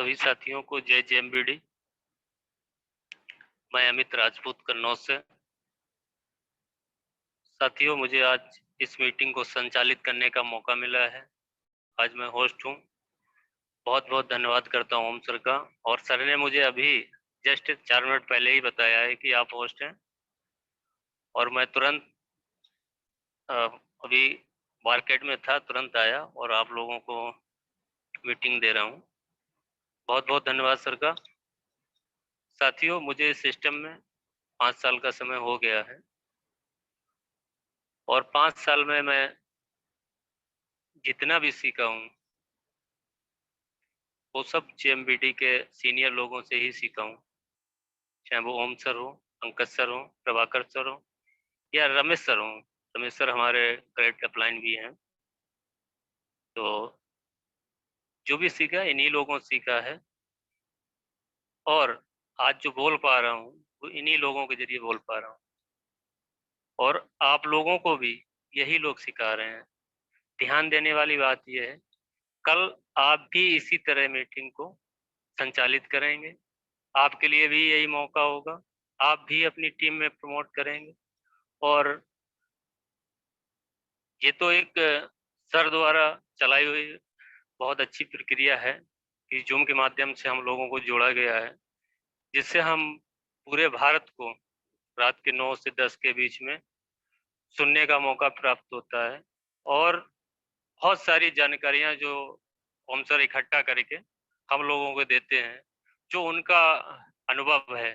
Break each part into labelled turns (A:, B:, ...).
A: सभी साथियों को जय जेएमबीडी। मैं अमित राजपूत कन्नौज से। साथियों, मुझे आज इस मीटिंग को संचालित करने का मौका मिला है। आज मैं होस्ट हूँ। बहुत बहुत धन्यवाद करता हूँ ओम सर का। और सर ने मुझे अभी जस्ट 4 मिनट पहले ही बताया है कि आप होस्ट हैं, और मैं तुरंत अभी मार्केट में था, तुरंत आया और आप लोगों को मीटिंग दे रहा हूँ। बहुत बहुत धन्यवाद सर का। साथियों, मुझे इस सिस्टम में 5 साल का समय हो गया है, और 5 साल में मैं जितना भी सीखा हूँ वो सब जेएमबीडी के सीनियर लोगों से ही सीखा हूँ। चाहे वो ओम सर हो, पंकज सर हो, प्रभाकर सर हो, या रमेश सर हो। रमेश सर हमारे ग्रेड अपलाइन भी हैं। तो जो भी सीखा इन्हीं लोगों से सीखा है, और आज जो बोल पा रहा हूँ वो इन्हीं लोगों के जरिए बोल पा रहा हूँ। और आप लोगों को भी यही लोग सिखा रहे हैं। ध्यान देने वाली बात यह है, कल आप भी इसी तरह मीटिंग को संचालित करेंगे। आपके लिए भी यही मौका होगा। आप भी अपनी टीम में प्रमोट करेंगे। और ये तो एक सर द्वारा चलाई हुई बहुत अच्छी प्रक्रिया है कि जूम के माध्यम से हम लोगों को जोड़ा गया है, जिससे हम पूरे भारत को रात के 9 से 10 के बीच में सुनने का मौका प्राप्त होता है। और बहुत सारी जानकारियां जो ओम सर इकट्ठा करके हम लोगों को देते हैं, जो उनका अनुभव है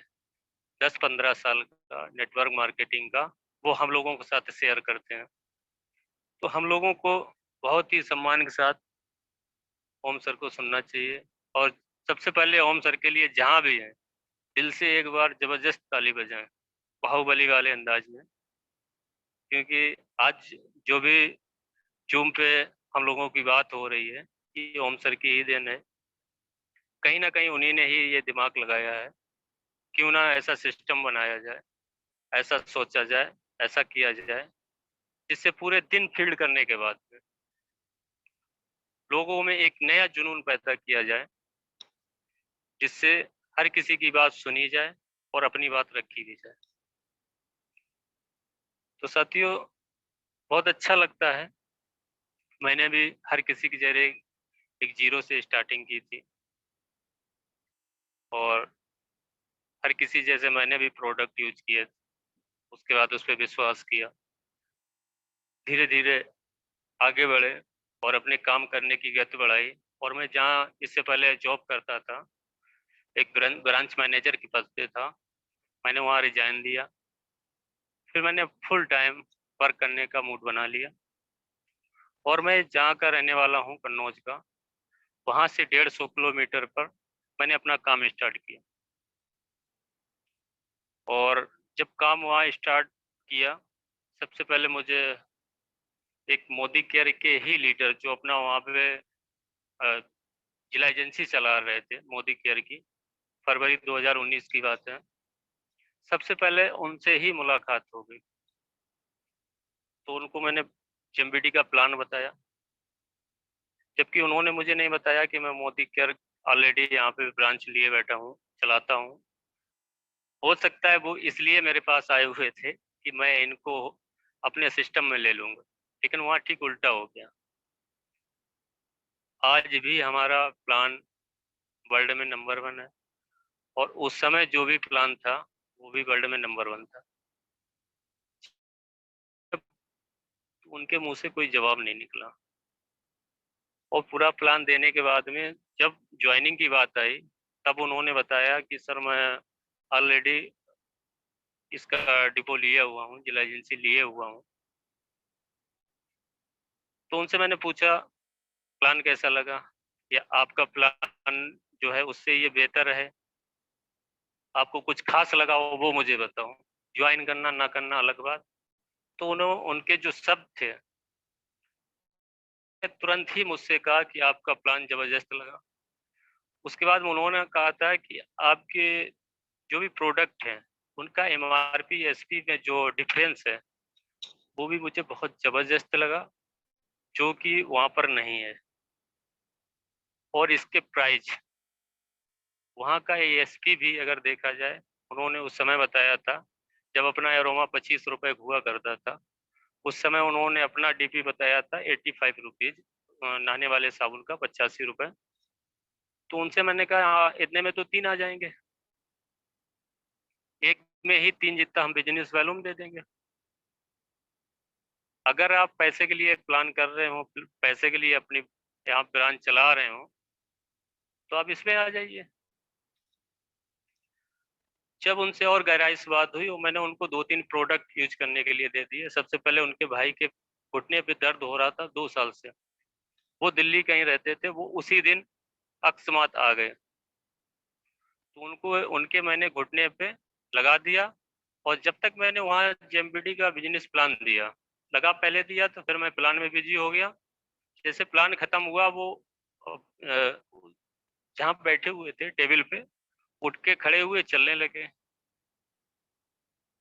A: 10-15 साल का नेटवर्क मार्केटिंग का, वो हम लोगों के साथ शेयर करते हैं। तो हम लोगों को बहुत ही सम्मान के साथ ओम सर को सुनना चाहिए। और सबसे पहले ओम सर के लिए जहाँ भी हैं, दिल से एक बार जबरदस्त ताली बजाएं, बाहुबली वाले अंदाज में। क्योंकि आज जो भी जूम पे हम लोगों की बात हो रही है, ये ओम सर की ही देन है। कहीं ना कहीं उन्हीं ने ही ये दिमाग लगाया है, क्यों ना ऐसा सिस्टम बनाया जाए, ऐसा सोचा जाए, ऐसा किया जाए, जिससे पूरे दिन फील्ड करने के बाद में लोगों में एक नया जुनून पैदा किया जाए, जिससे हर किसी की बात सुनी जाए और अपनी बात रखी भी जाए। तो साथियों, बहुत अच्छा लगता है। मैंने भी हर किसी के जरिए एक जीरो से स्टार्टिंग की थी, और हर किसी जैसे मैंने भी प्रोडक्ट यूज किए, उसके बाद उस पर विश्वास किया, धीरे धीरे आगे बढ़े और अपने काम करने की गति बढ़ाई। और मैं जहाँ इससे पहले जॉब करता था, एक ब्रांच मैनेजर के पद पे था, मैंने वहाँ रिजाइन दिया। फिर मैंने फुल टाइम वर्क करने का मूड बना लिया, और मैं जहाँ का रहने वाला हूँ कन्नौज का, वहाँ से 150 किलोमीटर पर मैंने अपना काम स्टार्ट किया। और जब काम वहाँ स्टार्ट किया, सबसे पहले मुझे एक मोदी केयर के ही लीडर, जो अपना वहाँ पे जिला एजेंसी चला रहे थे मोदी केयर की, फरवरी 2019 की बात है, सबसे पहले उनसे ही मुलाकात हो गई। तो उनको मैंने जेएमबीडी का प्लान बताया, जबकि उन्होंने मुझे नहीं बताया कि मैं मोदी केयर ऑलरेडी यहाँ पे ब्रांच लिए बैठा हूँ, चलाता हूँ। हो सकता है वो इसलिए मेरे पास आए हुए थे कि मैं इनको अपने सिस्टम में ले लूंगा, लेकिन वहाँ ठीक उल्टा हो गया। आज भी हमारा प्लान वर्ल्ड में नंबर 1 है, और उस समय जो भी प्लान था वो भी वर्ल्ड में नंबर 1 था। उनके मुंह से कोई जवाब नहीं निकला, और पूरा प्लान देने के बाद में जब ज्वाइनिंग की बात आई, तब उन्होंने बताया कि सर मैं ऑलरेडी इसका डिपो लिया हुआ हूँ, जिला एजेंसी लिए हुआ हूँ। तो उनसे मैंने पूछा प्लान कैसा लगा, या आपका प्लान जो है उससे ये बेहतर है, आपको कुछ खास लगा हो वो मुझे बताओ, ज्वाइन करना ना करना अलग बात। तो उन्होंने, उनके जो शब्द थे, तुरंत ही मुझसे कहा कि आपका प्लान जबरदस्त लगा। उसके बाद उन्होंने कहा था कि आपके जो भी प्रोडक्ट हैं उनका एमआरपी एसपी में जो डिफरेंस है वो भी मुझे बहुत जबरदस्त लगा, जो कि वहाँ पर नहीं है। और इसके प्राइस वहाँ का एएसपी भी अगर देखा जाए, उन्होंने उस समय बताया था जब अपना एरोमा 25 रुपए हुआ करता था, उस समय उन्होंने अपना डीपी बताया था 85 रुपीज, नहाने वाले साबुन का 85 रुपए। तो उनसे मैंने कहा हाँ, इतने में तो 3 आ जाएंगे, एक में ही 3 जितना हम बिजनेस वॉल्यूम दे देंगे। अगर आप पैसे के लिए प्लान कर रहे हो, पैसे के लिए अपनी यहाँ ब्रांच चला रहे हो, तो आप इसमें आ जाइए। जब उनसे और गहराई से बात हुई और मैंने उनको 2-3 प्रोडक्ट यूज करने के लिए दे दिए। सबसे पहले उनके भाई के घुटने पे दर्द हो रहा था 2 साल से, वो दिल्ली कहीं रहते थे, वो उसी दिन अकस्मात आ गए, तो उनको उनके मैंने घुटने पे लगा दिया। और जब तक मैंने वहाँ जेएमबीडी का बिजनेस प्लान दिया, लगा पहले दिया तो फिर मैं प्लान में बिजी हो गया। जैसे प्लान खत्म हुआ, वो जहाँ बैठे हुए थे टेबल पे, उठ के खड़े हुए चलने लगे।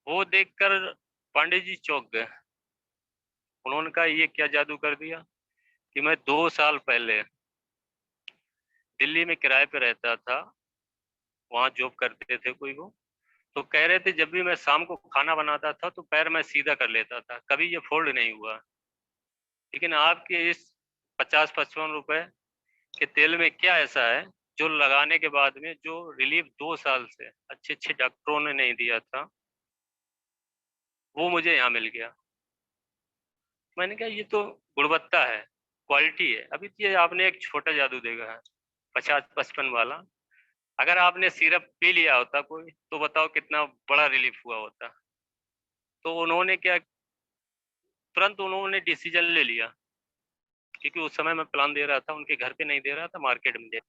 A: वो देखकर पांडे जी चौंक गए। उन्होंने कहा ये क्या जादू कर दिया कि मैं 2 साल पहले दिल्ली में किराए पे रहता था, वहाँ जॉब करते थे कोई वो, तो कह रहे थे जब भी मैं शाम को खाना बनाता था तो पैर मैं सीधा कर लेता था, कभी ये फोल्ड नहीं हुआ। लेकिन आपके इस 50-55 रुपए के तेल में क्या ऐसा है जो लगाने के बाद में जो रिलीफ 2 साल से अच्छे अच्छे डॉक्टरों ने नहीं दिया था, वो मुझे यहाँ मिल गया। मैंने कहा ये तो गुणवत्ता है, क्वालिटी है। अभी ये आपने एक छोटा जादू देखा है 50-55 वाला, अगर आपने सिरप पी लिया होता कोई, तो बताओ कितना बड़ा रिलीफ हुआ होता। तो उन्होंने क्या, तुरंत उन्होंने डिसीजन ले लिया, क्योंकि उस समय मैं प्लान दे रहा था, उनके घर पे नहीं दे रहा था, मार्केट में दे।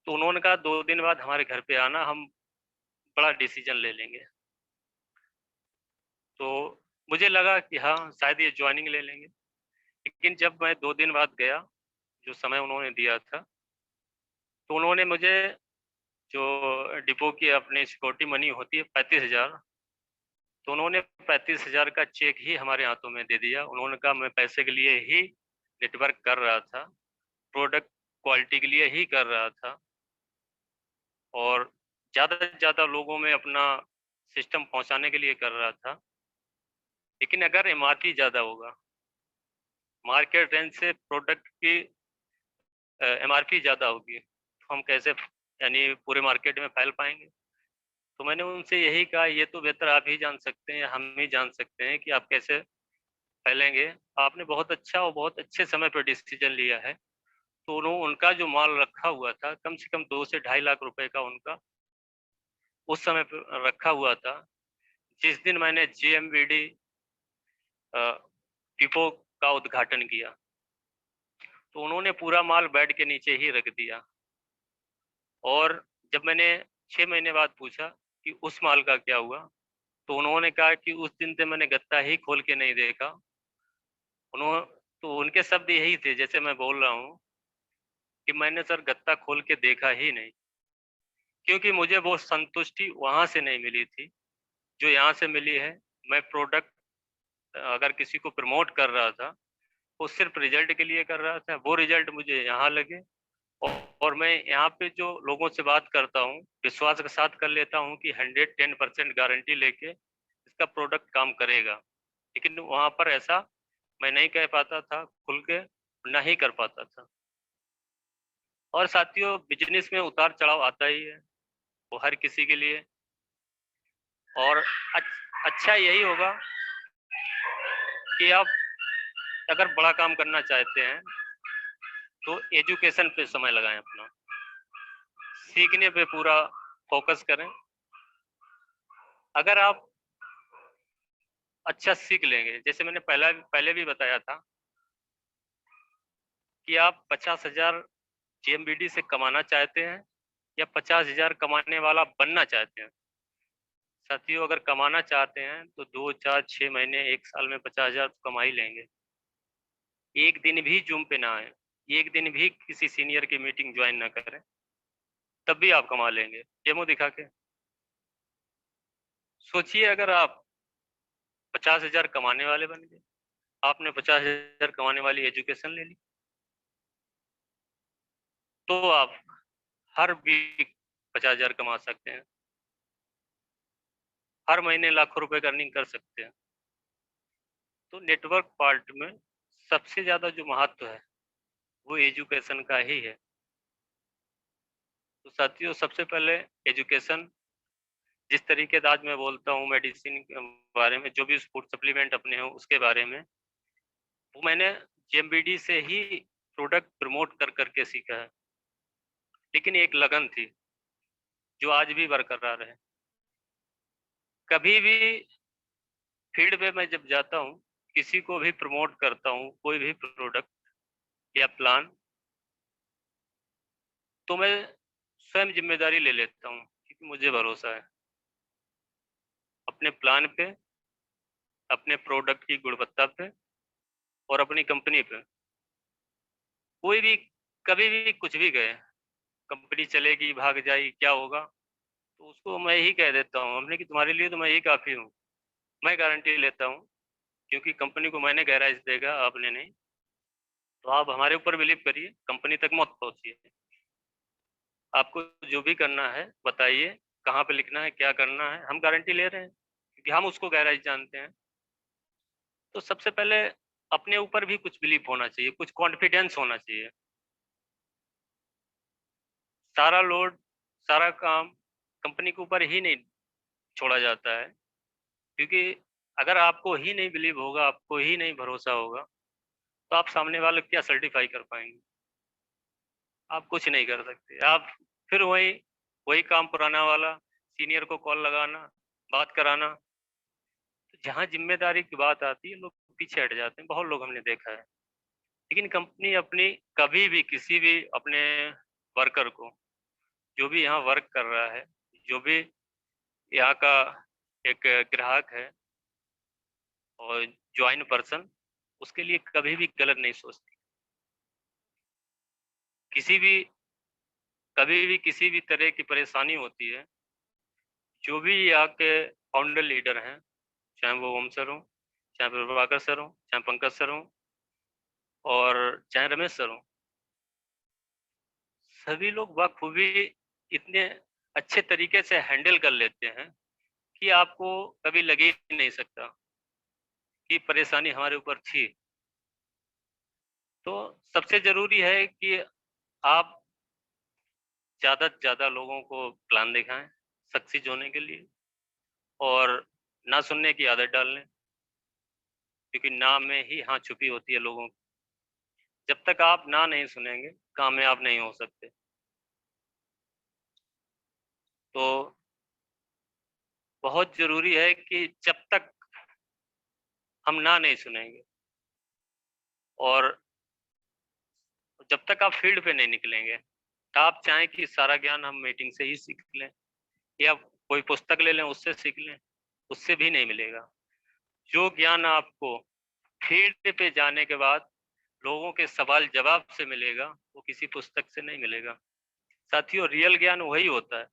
A: तो उन्होंने कहा 2 दिन बाद हमारे घर पे आना, हम बड़ा डिसीजन ले लेंगे। तो मुझे लगा कि हाँ शायद ये ज्वाइनिंग ले लेंगे। लेकिन जब मैं 2 दिन बाद गया, जो समय उन्होंने दिया था, तो उन्होंने मुझे जो डिपो की अपनी सिक्योरिटी मनी होती है 35,000, तो उन्होंने 35,000 का चेक ही हमारे हाथों में दे दिया। उन्होंने कहा मैं पैसे के लिए ही नेटवर्क कर रहा था, प्रोडक्ट क्वालिटी के लिए ही कर रहा था, और ज़्यादा से ज़्यादा लोगों में अपना सिस्टम पहुंचाने के लिए कर रहा था। लेकिन अगर एमआरपी ज़्यादा होगा, मार्केट रेंज से प्रोडक्ट की एमआरपी ज़्यादा होगी, तो हम कैसे यानी पूरे मार्केट में फैल पाएंगे। तो मैंने उनसे यही कहा ये तो बेहतर आप ही जान सकते हैं, हम ही जान सकते हैं कि आप कैसे फैलेंगे। आपने बहुत अच्छा और बहुत अच्छे समय पर डिसीजन लिया है। तो उनका जो माल रखा हुआ था कम से कम 2 से 2.5 लाख रुपए का उनका उस समय पर रखा हुआ था। जिस दिन मैंने जेएमबीडी डिपो का उद्घाटन किया, तो उन्होंने पूरा माल बेड के नीचे ही रख दिया। और जब मैंने 6 महीने बाद पूछा कि उस माल का क्या हुआ, तो उन्होंने कहा कि उस दिन से मैंने गत्ता ही खोल के नहीं देखा। उन्होंने, तो उनके शब्द यही थे जैसे मैं बोल रहा हूँ कि मैंने सर गत्ता खोल के देखा ही नहीं, क्योंकि मुझे वो संतुष्टि वहां से नहीं मिली थी जो यहाँ से मिली है। मैं प्रोडक्ट अगर किसी को प्रमोट कर रहा था, वो सिर्फ रिजल्ट के लिए कर रहा था, वो रिजल्ट मुझे यहाँ लगे। और मैं यहाँ पे जो लोगों से बात करता हूँ, विश्वास के साथ कर लेता हूँ कि 110% गारंटी लेके इसका प्रोडक्ट काम करेगा। लेकिन वहाँ पर ऐसा मैं नहीं कह पाता था खुल के, ना ही कर पाता था। और साथियों, बिजनेस में उतार चढ़ाव आता ही है, वो हर किसी के लिए। और अच्छा यही होगा कि आप अगर बड़ा काम करना चाहते हैं तो एजुकेशन पे समय लगाएं, अपना सीखने पे पूरा फोकस करें। अगर आप अच्छा सीख लेंगे, जैसे मैंने पहले भी बताया था कि आप 50,000 जेएमबीडी से कमाना चाहते हैं या 50,000 कमाने वाला बनना चाहते हैं। साथियों, अगर कमाना चाहते हैं तो 2, 4, 6 महीने 1 साल में 50,000 तो कमा ही लेंगे। एक दिन भी जूम पे ना आए, एक दिन भी किसी सीनियर की मीटिंग ज्वाइन ना करें, तब भी आप कमा लेंगे डेमो दिखा के। सोचिए अगर आप 50,000 कमाने वाले बन गए, आपने 50,000 कमाने वाली एजुकेशन ले ली, तो आप हर वीक 50,000 कमा सकते हैं, हर महीने लाखों रुपए का अर्निंग कर सकते हैं। तो नेटवर्क पार्ट में सबसे ज़्यादा जो महत्व है वो एजुकेशन का ही है। तो साथियों, सबसे पहले एजुकेशन, जिस तरीके से आज मैं बोलता हूँ मेडिसिन के बारे में, जो भी फूड सप्लीमेंट अपने हो उसके बारे में, वो मैंने जेएमबीडी से ही प्रोडक्ट प्रमोट कर करके सीखा है। लेकिन एक लगन थी जो आज भी बरकरार है। कभी भी फील्ड पे मैं जब जाता हूँ, किसी को भी प्रमोट करता हूँ, कोई भी प्रोडक्ट या प्लान, तो मैं स्वयं जिम्मेदारी ले लेता हूँ, क्योंकि मुझे भरोसा है अपने प्लान पे, अपने प्रोडक्ट की गुणवत्ता पे और अपनी कंपनी पे। कोई भी कभी भी कुछ भी गए, कंपनी चलेगी भाग जाएगी क्या होगा, तो उसको मैं ही कह देता हूँ हमने कि तुम्हारे लिए तो मैं ही काफ़ी हूँ। मैं गारंटी लेता हूँ, क्योंकि कंपनी को मैंने गैराज देगा, आपने नहीं। तो आप हमारे ऊपर बिलीव करिए, कंपनी तक मत पहुंचिए। आपको जो भी करना है बताइए, कहाँ पे लिखना है, क्या करना है, हम गारंटी ले रहे हैं क्योंकि हम उसको गैराज जानते हैं। तो सबसे पहले अपने ऊपर भी कुछ बिलीव होना चाहिए, कुछ कॉन्फिडेंस होना चाहिए। सारा लोड, सारा काम कंपनी के ऊपर ही नहीं छोड़ा जाता है, क्योंकि अगर आपको ही नहीं बिलीव होगा, आपको ही नहीं भरोसा होगा, तो आप सामने वाले को क्या सर्टिफाई कर पाएंगे? आप कुछ नहीं कर सकते। आप फिर वही वही काम पुराना वाला, सीनियर को कॉल लगाना, बात कराना। तो जहाँ जिम्मेदारी की बात आती है, लोग पीछे हट जाते हैं, बहुत लोग हमने देखा है। लेकिन कंपनी अपनी कभी भी किसी भी अपने वर्कर को, जो भी यहाँ वर्क कर रहा है, जो भी यहाँ का एक ग्राहक है और ज्वाइन पर्सन, उसके लिए कभी भी गलत नहीं सोचती। किसी भी कभी भी किसी भी तरह की परेशानी होती है, जो भी यहाँ के फाउंडर लीडर हैं, चाहे वो ओम सर हो, चाहे प्रभाकर सर हो, चाहे पंकज सर हो और चाहे रमेश सर हो, सभी लोग बखूबी इतने अच्छे तरीके से हैंडल कर लेते हैं कि आपको कभी लगे ही नहीं सकता कि परेशानी हमारे ऊपर थी। तो सबसे जरूरी है कि आप ज़्यादा से ज़्यादा लोगों को प्लान दिखाएं सक्सेस होने के लिए, और ना सुनने की आदत डाल लें, क्योंकि ना में ही हाँ छुपी होती है लोगों की। जब तक आप ना नहीं सुनेंगे, कामयाब नहीं हो सकते। तो बहुत जरूरी है कि जब तक हम ना नहीं सुनेंगे और जब तक आप फील्ड पे नहीं निकलेंगे, आप चाहें कि सारा ज्ञान हम मीटिंग से ही सीख लें या कोई पुस्तक ले लें उससे सीख लें, उससे भी नहीं मिलेगा। जो ज्ञान आपको फील्ड पे जाने के बाद लोगों के सवाल जवाब से मिलेगा, वो किसी पुस्तक से नहीं मिलेगा। साथियों, रियल ज्ञान वही होता है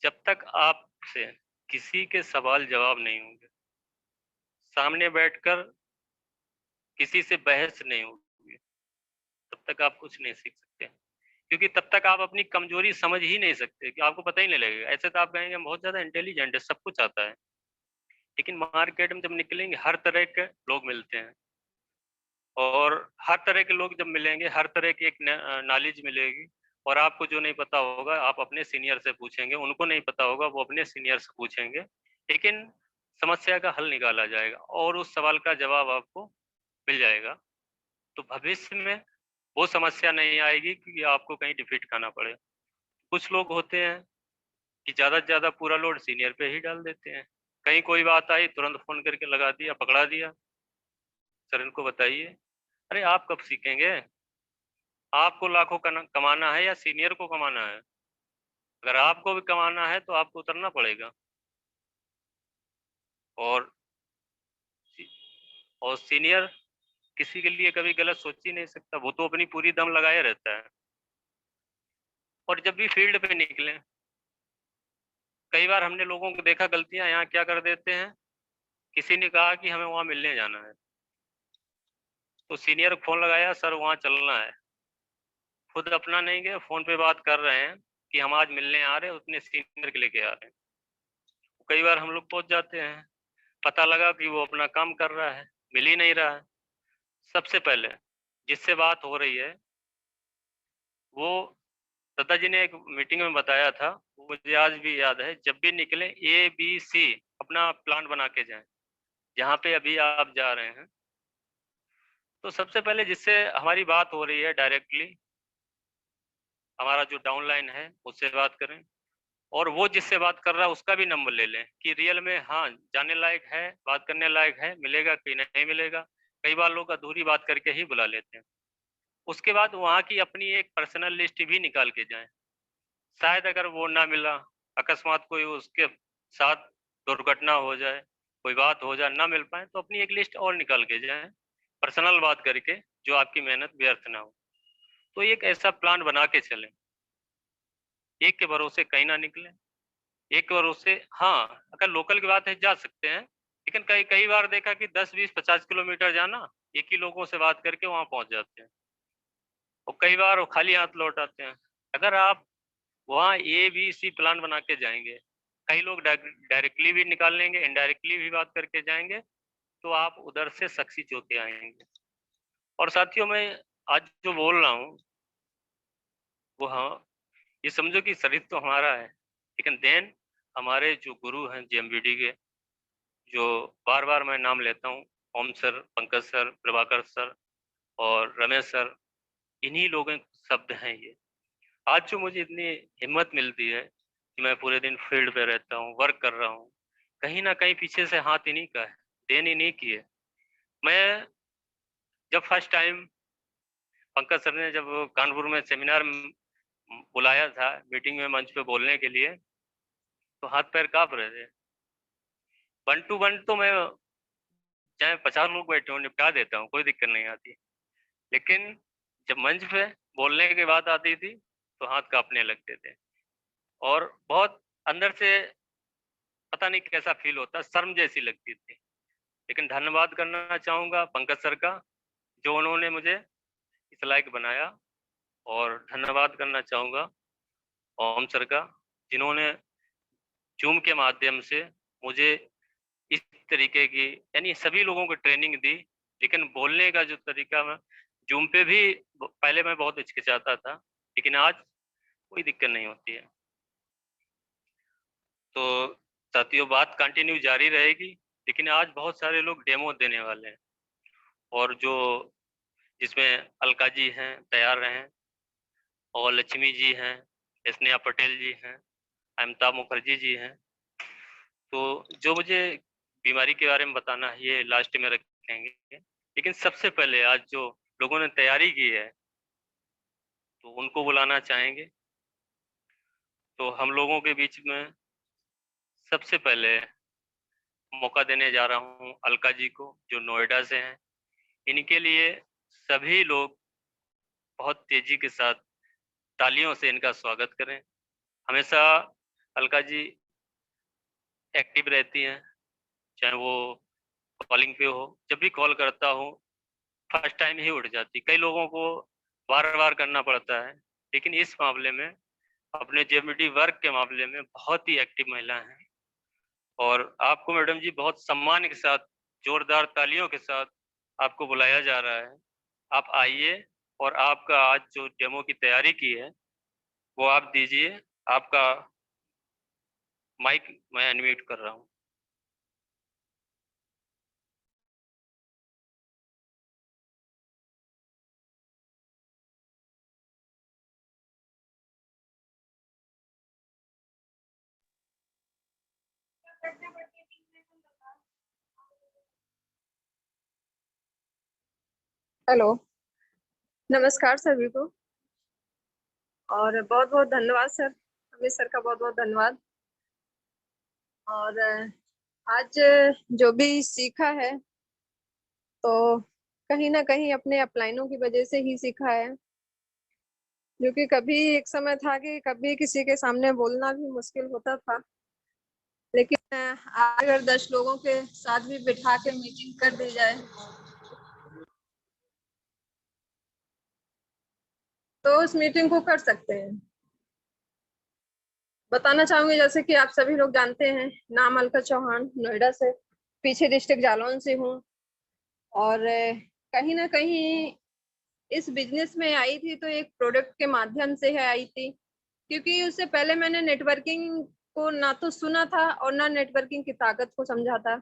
A: जब तक आपसे किसी के सवाल जवाब नहीं होंगे, सामने बैठकर किसी से बहस नहीं होगी, तब तक आप कुछ नहीं सीख सकते। क्योंकि तब तक आप अपनी कमजोरी समझ ही नहीं सकते, कि आपको पता ही नहीं लगेगा। ऐसे तो आप कहेंगे हम बहुत ज्यादा इंटेलिजेंट है, सब कुछ आता है, लेकिन मार्केट में जब निकलेंगे हर तरह के लोग मिलते हैं, और हर तरह के लोग जब मिलेंगे, हर तरह की एक नॉलेज मिलेगी। और आपको जो नहीं पता होगा आप अपने सीनियर से पूछेंगे, उनको नहीं पता होगा वो अपने सीनियर से पूछेंगे, लेकिन समस्या का हल निकाला जाएगा और उस सवाल का जवाब आपको मिल जाएगा। तो भविष्य में वो समस्या नहीं आएगी कि आपको कहीं डिफीट खाना पड़े। कुछ लोग होते हैं कि ज़्यादा से ज़्यादा पूरा लोड सीनियर पे ही डाल देते हैं। कहीं कोई बात आई तुरंत फ़ोन करके लगा दिया, पकड़ा दिया, सर इनको बताइए। अरे आप कब सीखेंगे? आपको लाखों कमाना है या सीनियर को कमाना है? अगर आपको भी कमाना है तो आपको उतरना पड़ेगा। और और सीनियर किसी के लिए कभी गलत सोच ही नहीं सकता, वो तो अपनी पूरी दम लगाए रहता है। और जब भी फील्ड पे निकले, कई बार हमने लोगों को देखा गलतियां यहाँ क्या कर देते हैं। किसी ने कहा कि हमें वहां मिलने जाना है, तो सीनियर को फोन लगाया, सर वहां चलना है। खुद अपना नहीं गए, फोन पे बात कर रहे हैं, कि हम आज मिलने आ रहे हैं, उतने सीनियर के लेके आ रहे हैं। कई बार हम लोग पहुंच जाते हैं, पता लगा कि वो अपना काम कर रहा है, मिल ही नहीं रहा है। सबसे पहले जिससे बात हो रही है वो दादाजी ने एक मीटिंग में बताया था, वो मुझे आज भी याद है, जब भी निकले ABC अपना प्लान बना के जाएं, जहाँ पे अभी आप जा रहे हैं। तो सबसे पहले जिससे हमारी बात हो रही है डायरेक्टली, हमारा जो डाउनलाइन है उससे बात करें, और वो जिससे बात कर रहा है उसका भी नंबर ले लें कि रियल में हाँ जाने लायक है, बात करने लायक है, मिलेगा कि नहीं मिलेगा। कई बार लोग अधूरी बात करके ही बुला लेते हैं। उसके बाद वहाँ की अपनी एक पर्सनल लिस्ट भी निकाल के जाएं। शायद अगर वो ना मिला, अकस्मात कोई उसके साथ दुर्घटना हो जाए, कोई बात हो जाए, ना मिल पाए, तो अपनी एक लिस्ट और निकाल के जाएं पर्सनल बात करके, जो आपकी मेहनत व्यर्थ ना हो। तो एक ऐसा प्लान बना के चलें, एक के भरोसे कहीं ना निकले, एक भरोसे। हाँ, अगर लोकल की बात है जा सकते हैं, लेकिन कई कई बार देखा कि 10, 20, 50 किलोमीटर जाना, एक ही लोगों से बात करके वहां पहुंच जाते हैं, और कई बार वो खाली हाथ लौट आते हैं। अगर आप वहाँ ABC प्लान बना के जाएंगे, कई लोग डायरेक्टली भी निकाल लेंगे, इनडायरेक्टली भी बात करके जाएंगे, तो आप उधर से सक्सेस होके आएंगे। और साथियों, मैं आज जो बोल रहा हूँ वो, हाँ, ये समझो कि शरीर तो हमारा है, लेकिन देन हमारे जो गुरु हैं JMBD के, जो बार बार मैं नाम लेता हूँ, Om sir, Pankaj sir, Prabhakar sir और रमेश सर, इन्हीं लोगों के शब्द हैं ये। आज जो मुझे इतनी हिम्मत मिलती है कि मैं पूरे दिन फील्ड पे रहता हूँ, वर्क कर रहा हूँ, कहीं ना कहीं पीछे से हाथ इन्हीं का है, देन इन्हीं की है। मैं जब फर्स्ट टाइम पंकज सर ने जब कानपुर में सेमिनार बुलाया था, मीटिंग में मंच पे बोलने के लिए, तो हाथ पैर कांप रहे थे। 1 to 1 तो मैं चाहे 50 लोग बैठे हो निपटा देता हूँ, कोई दिक्कत नहीं आती, लेकिन जब मंच पे बोलने की बात आती थी तो हाथ कांपने लगते थे, और बहुत अंदर से पता नहीं कैसा फील होता, शर्म जैसी लगती थी। लेकिन धन्यवाद करना चाहूंगा पंकज सर का, जो उन्होंने मुझे इस लायक बनाया, और धन्यवाद करना चाहूंगा ओम सर का, जिन्होंने जूम के माध्यम से मुझे इस तरीके की, यानी सभी लोगों को ट्रेनिंग दी, लेकिन बोलने का जो तरीका, मैं जूम पे भी पहले मैं बहुत हिचकिचाता था, लेकिन आज कोई दिक्कत नहीं होती है। तो साथियों, बात कंटिन्यू जारी रहेगी, लेकिन आज बहुत सारे लोग डेमो देने वाले हैं, और जो जिसमें अलका जी हैं, तैयार रहें, और लक्ष्मी जी हैं, स्नेहा पटेल जी हैं, अमिताभ मुखर्जी जी हैं। तो जो मुझे बीमारी के बारे में बताना है ये लास्ट में रखेंगे, लेकिन सबसे पहले आज जो लोगों ने तैयारी की है तो उनको बुलाना चाहेंगे। तो हम लोगों के बीच में सबसे पहले मौका देने जा रहा हूँ अलका जी को, जो नोएडा से हैं। इनके लिए सभी लोग बहुत तेजी के साथ तालियों से इनका स्वागत करें। हमेशा अलका जी एक्टिव रहती हैं, चाहे वो कॉलिंग पे हो, जब भी कॉल करता हूँ फर्स्ट टाइम ही उठ जाती। कई लोगों को बार बार करना पड़ता है, लेकिन इस मामले में, अपने JMBD वर्क के मामले में बहुत ही एक्टिव महिला हैं, और आपको मैडम जी बहुत सम्मान के साथ, जोरदार तालियों के साथ आपको बुलाया जा रहा है। आप आइए, और आपका आज जो डेमो की तैयारी की है वो आप दीजिए। आपका माइक मैं अनम्यूट कर रहा हूँ।
B: हेलो, नमस्कार सभी को, और बहुत बहुत धन्यवाद सर, अमित सर का बहुत बहुत धन्यवाद। और आज जो भी सीखा है तो कहीं ना कहीं अपने अपलाइनों की वजह से ही सीखा है, क्योंकि कभी एक समय था कि कभी किसी के सामने बोलना भी मुश्किल होता था, लेकिन आज अगर 10 लोगों के साथ भी बिठा के मीटिंग कर दी जाए तो उस मीटिंग को कर सकते हैं। बताना चाहूंगी, जैसे कि आप सभी लोग जानते हैं, नाम अलका चौहान, नोएडा से, पीछे डिस्ट्रिक्ट जालौन से हूँ। और कहीं ना कहीं इस बिजनेस में आई थी तो एक प्रोडक्ट के माध्यम से है आई थी, क्योंकि उससे पहले मैंने नेटवर्किंग को ना तो सुना था और ना नेटवर्किंग की ताकत को समझा था।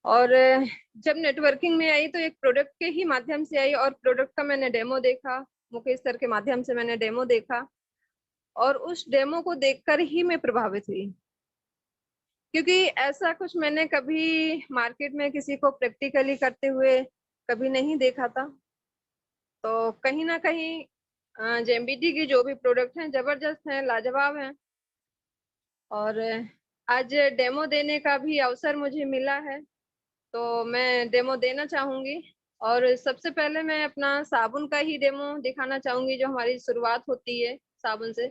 B: और जब नेटवर्किंग में आई तो एक प्रोडक्ट के ही माध्यम से आई, और प्रोडक्ट का मैंने डेमो देखा, मुकेश सर के माध्यम से मैंने डेमो देखा, और उस डेमो को देखकर ही मैं प्रभावित हुई, क्योंकि ऐसा कुछ मैंने कभी मार्केट में किसी को प्रैक्टिकली करते हुए कभी नहीं देखा था। तो कहीं ना कहीं जेएमबीटी की जो भी प्रोडक्ट हैं जबरदस्त हैं, लाजवाब हैं। और आज डेमो देने का भी अवसर मुझे मिला है, तो मैं डेमो देना चाहूंगी। और सबसे पहले मैं अपना साबुन का ही डेमो दिखाना चाहूंगी, जो हमारी शुरुआत होती है साबुन से।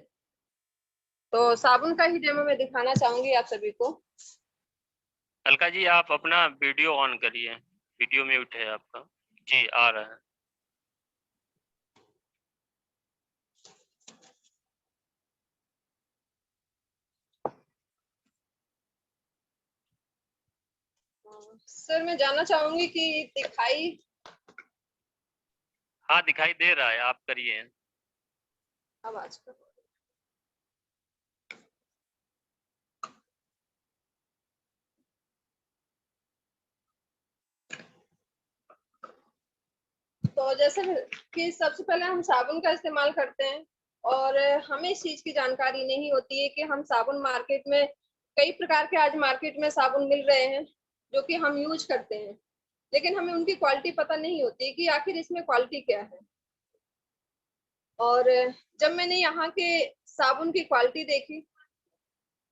B: तो साबुन का ही डेमो मैं दिखाना चाहूंगी आप सभी को।
A: अलका जी, आप अपना वीडियो ऑन करिए, वीडियो म्यूट है आपका। जी, आ रहा है।
B: सर मैं जानना चाहूंगी कि दिखाई
A: हाँ, दिखाई दे रहा है, आप करिए।
B: आवाज का। तो जैसे कि सबसे पहले हम साबुन का इस्तेमाल करते हैं, और हमें इस चीज की जानकारी नहीं होती है कि हम साबुन मार्केट में, कई प्रकार के आज मार्केट में साबुन मिल रहे हैं जो कि हम यूज करते हैं, लेकिन हमें उनकी क्वालिटी पता नहीं होती कि आखिर इसमें क्वालिटी क्या है। और जब मैंने यहाँ के साबुन की क्वालिटी देखी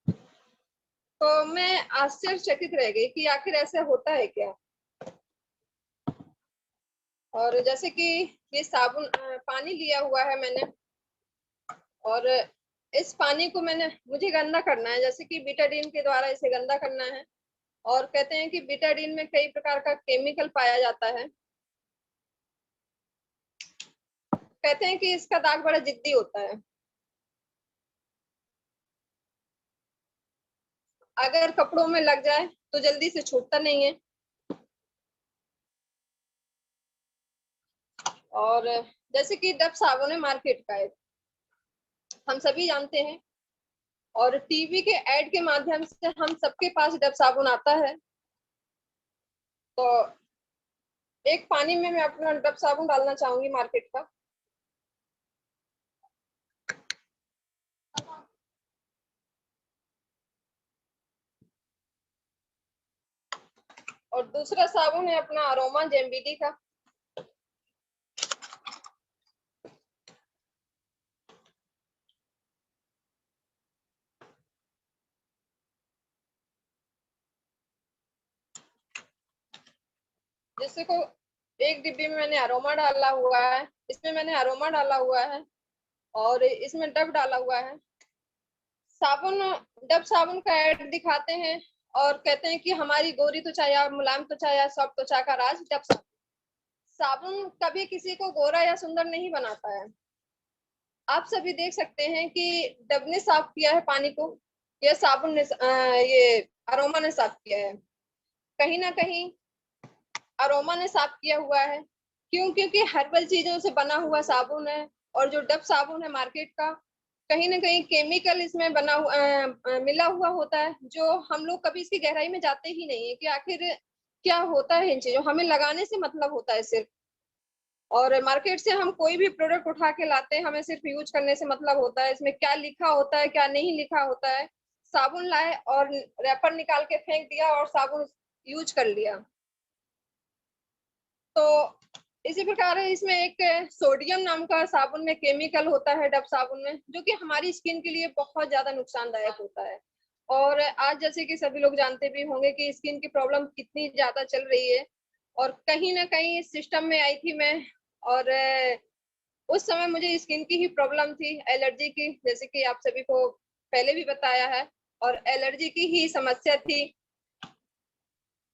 B: तो मैं आश्चर्यचकित रह गई कि आखिर ऐसा होता है क्या। और जैसे कि ये साबुन पानी लिया हुआ है मैंने, और इस पानी को मुझे गंदा करना है, जैसे कि बीटाडीन के द्वारा इसे गंदा करना है। और कहते हैं कि बीटाडीन में कई प्रकार का केमिकल पाया जाता है। कहते हैं कि इसका दाग बड़ा जिद्दी होता है, अगर कपड़ों में लग जाए तो जल्दी से छूटता नहीं है। और जैसे कि डब साबुन है मार्केट का है, हम सभी जानते हैं, और टीवी के एड के माध्यम से हम सबके पास डब साबुन आता है। तो एक पानी में मैं अपना डब साबुन डालना चाहूंगी मार्केट का। और दूसरा साबुन है अपना अरोमा जेएमबीटी का। जिससे को एक डिब्बी में मैंने अरोमा डाला हुआ है, इसमें मैंने अरोमा डाला हुआ है, और इसमें डब डाला हुआ है। साबुन, डब साबुन का ऐड दिखाते हैं और कहते हैं कि हमारी गोरी त्वचा या मुलायम त्वचा या सॉफ्ट त्वचा का राज डब साबुन। साबुन कभी किसी को गोरा या सुंदर नहीं बनाता है। आप सभी देख सकते हैं कि डब ने साफ किया है पानी को, या साबुन ने ये अरोमा ने साफ किया है। कहीं ना कहीं अरोमा ने साफ किया हुआ है। क्यों? क्योंकि हर्बल चीजों से बना हुआ साबुन है, और जो डब साबुन है मार्केट का, कहीं ना कहीं केमिकल इसमें बना हुआ मिला हुआ होता है, जो हम लोग कभी इसकी गहराई में जाते ही नहीं है कि आखिर क्या होता है इन चीजों, हमें लगाने से मतलब होता है सिर्फ। और मार्केट से हम कोई भी प्रोडक्ट उठा के लाते हैं, हमें सिर्फ यूज करने से मतलब होता है, इसमें क्या लिखा होता है क्या नहीं लिखा होता है। साबुन लाए और रैपर निकाल के फेंक दिया और साबुन यूज कर लिया। तो इसी प्रकार है, इसमें एक सोडियम नाम का साबुन में केमिकल होता है डब साबुन में, जो कि हमारी स्किन के लिए बहुत ज्यादा नुकसानदायक होता है। और आज जैसे कि सभी लोग जानते भी होंगे कि स्किन की प्रॉब्लम कितनी ज्यादा चल रही है, और कहीं ना कहीं इस सिस्टम में आई थी मैं। और उस समय मुझे स्किन की ही प्रॉब्लम थी, एलर्जी की, जैसे कि आप सभी को पहले भी बताया है, और एलर्जी की ही समस्या थी।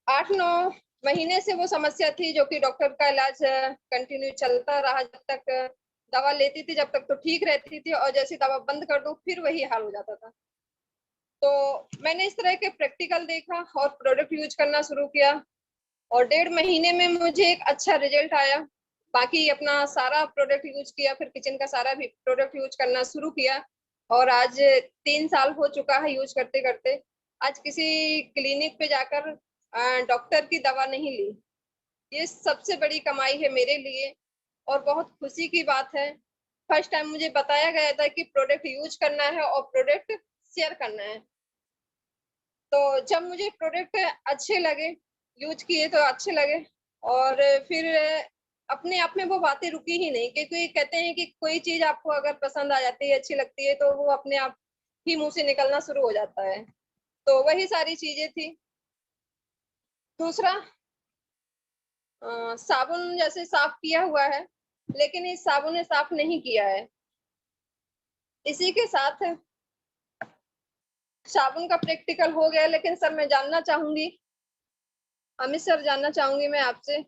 B: 8-9 महीने से वो समस्या थी, जो कि डॉक्टर का इलाज कंटिन्यू चलता रहा, जब तक दवा लेती थी जब तक तो ठीक रहती थी, और जैसे दवा बंद कर दो फिर वही हाल हो जाता था। तो मैंने इस तरह के प्रैक्टिकल देखा और प्रोडक्ट यूज करना शुरू किया, और 1.5 महीने में मुझे एक अच्छा रिजल्ट आया। बाकी अपना सारा प्रोडक्ट यूज किया, फिर किचन का सारा भी प्रोडक्ट यूज करना शुरू किया, और आज 3 साल हो चुका है यूज करते करते। आज किसी क्लिनिक पे जाकर डॉक्टर की दवा नहीं ली। ये सबसे बड़ी कमाई है मेरे लिए, और बहुत खुशी की बात है। फर्स्ट टाइम मुझे बताया गया था कि प्रोडक्ट यूज करना है और प्रोडक्ट शेयर करना है। तो जब मुझे प्रोडक्ट अच्छे लगे, यूज किए तो अच्छे लगे, और फिर अपने आप में वो बातें रुकी ही नहीं, क्योंकि कहते हैं कि कोई चीज आपको अगर पसंद आ जाती है, अच्छी लगती है, तो वो अपने आप ही मुंह से निकलना शुरू हो जाता है। तो वही सारी चीजें थी। दूसरा, साबुन जैसे साफ किया हुआ है, लेकिन इस साबुन ने साफ नहीं किया है। इसी के साथ साबुन का प्रैक्टिकल हो गया, लेकिन सर मैं जानना चाहूंगी, अमित सर जानना चाहूंगी मैं आपसे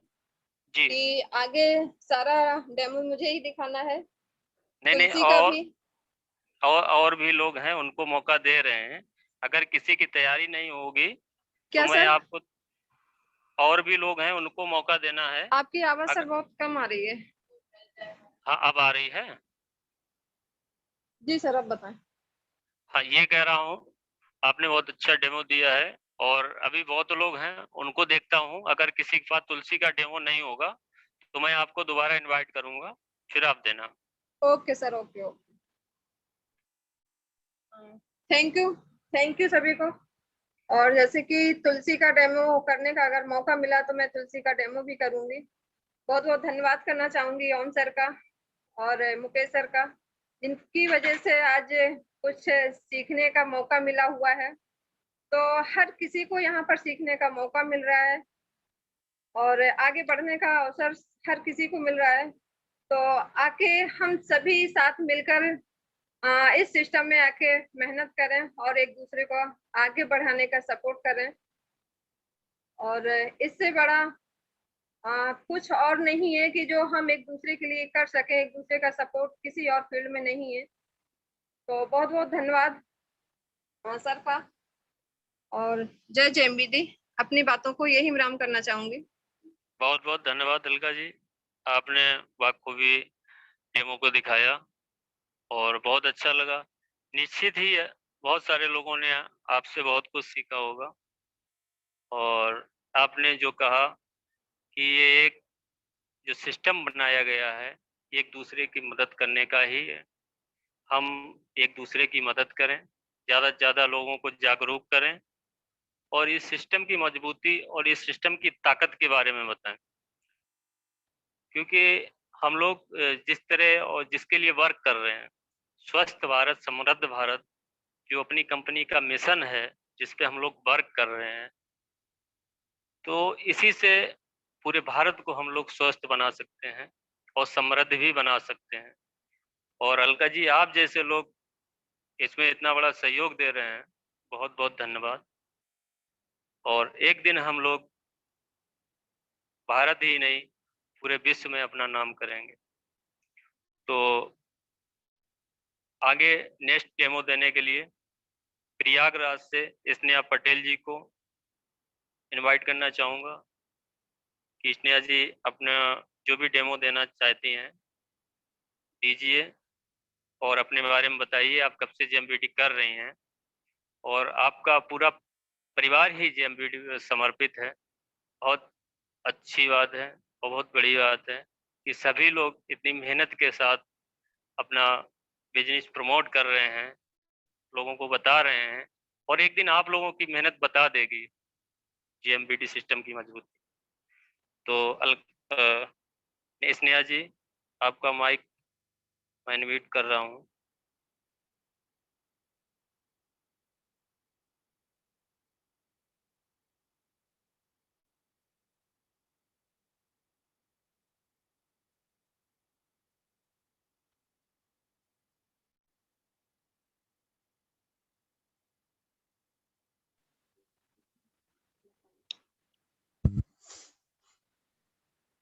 A: जी।
B: कि आगे सारा डेमो मुझे ही दिखाना है,
A: नहीं नहीं,
B: तुलसी का भी।
A: और भी लोग हैं, उनको मौका दे रहे हैं। अगर किसी की तैयारी नहीं होगी तो
B: क्या
A: मैं
B: सर?
A: आपको, और भी लोग हैं उनको मौका देना है।
B: आपकी आवाज सर
A: अगर,
B: बहुत कम आ रही है।
A: हाँ अब आ रही है।
B: जी सर, अब बताएं।
A: हाँ ये कह रहा हूँ, आपने बहुत अच्छा डेमो दिया है, और अभी बहुत लोग हैं उनको देखता हूँ। अगर किसी के पास तुलसी का डेमो नहीं होगा तो मैं आपको दोबारा इनवाइट करूंगा, फिर आप देना।
B: Okay sir, okay okay. Thank you, thank you सभी को। और जैसे कि तुलसी का डेमो करने का अगर मौका मिला तो मैं तुलसी का डेमो भी करूंगी। बहुत बहुत धन्यवाद करना चाहूंगी ओम सर का और मुकेश सर का, जिनकी वजह से आज कुछ सीखने का मौका मिला हुआ है। तो हर किसी को यहाँ पर सीखने का मौका मिल रहा है, और आगे बढ़ने का अवसर हर किसी को मिल रहा है। तो आके हम सभी साथ मिलकर इस सिस्टम में आके मेहनत करें और एक दूसरे को आगे बढ़ाने का सपोर्ट करें। और इससे बड़ा कुछ और नहीं है कि जो हम एक दूसरे के लिए कर सकें। एक दूसरे का सपोर्ट किसी और फील्ड में नहीं है। तो बहुत बहुत धन्यवाद सर का, और जय JMBD। अपनी बातों को यही विराम करना चाहूंगी।
A: बहुत बहुत धन्यवाद अलका जी, आपने बाखूबी डेमो को दिखाया और बहुत अच्छा लगा। निश्चित ही है, बहुत सारे लोगों ने आपसे बहुत कुछ सीखा होगा। और आपने जो कहा कि ये एक जो सिस्टम बनाया गया है, एक दूसरे की मदद करने का ही है। हम एक दूसरे की मदद करें, ज़्यादा से ज़्यादा लोगों को जागरूक करें, और इस सिस्टम की मजबूती और इस सिस्टम की ताकत के बारे में बताएं। क्योंकि हम लोग जिस तरह और जिसके लिए वर्क कर रहे हैं, स्वस्थ भारत समृद्ध भारत, जो अपनी कंपनी का मिशन है, जिस पे हम लोग वर्क कर रहे हैं, तो इसी से पूरे भारत को हम लोग स्वस्थ बना सकते हैं और समृद्ध भी बना सकते हैं। और अलका जी, आप जैसे लोग इसमें इतना बड़ा सहयोग दे रहे हैं, बहुत बहुत धन्यवाद। और एक दिन हम लोग भारत ही नहीं, पूरे विश्व में अपना नाम करेंगे। तो आगे नेक्स्ट डेमो देने के लिए प्रयागराज से स्नेहा पटेल जी को इनवाइट करना चाहूँगा कि स्नेहा जी अपना जो भी डेमो देना चाहती हैं दीजिए, और अपने बारे में बताइए, आप कब से JMBD कर रही हैं, और आपका पूरा परिवार ही JMBD में समर्पित है। बहुत अच्छी बात है और बहुत बड़ी बात है कि सभी लोग इतनी मेहनत के साथ अपना बिजनेस प्रमोट कर रहे हैं, लोगों को बता रहे हैं, और एक दिन आप लोगों की मेहनत बता देगी JMBD सिस्टम की मजबूती। तो स्नेहा जी, आपका माइक मैं इनवाइट कर रहा हूँ।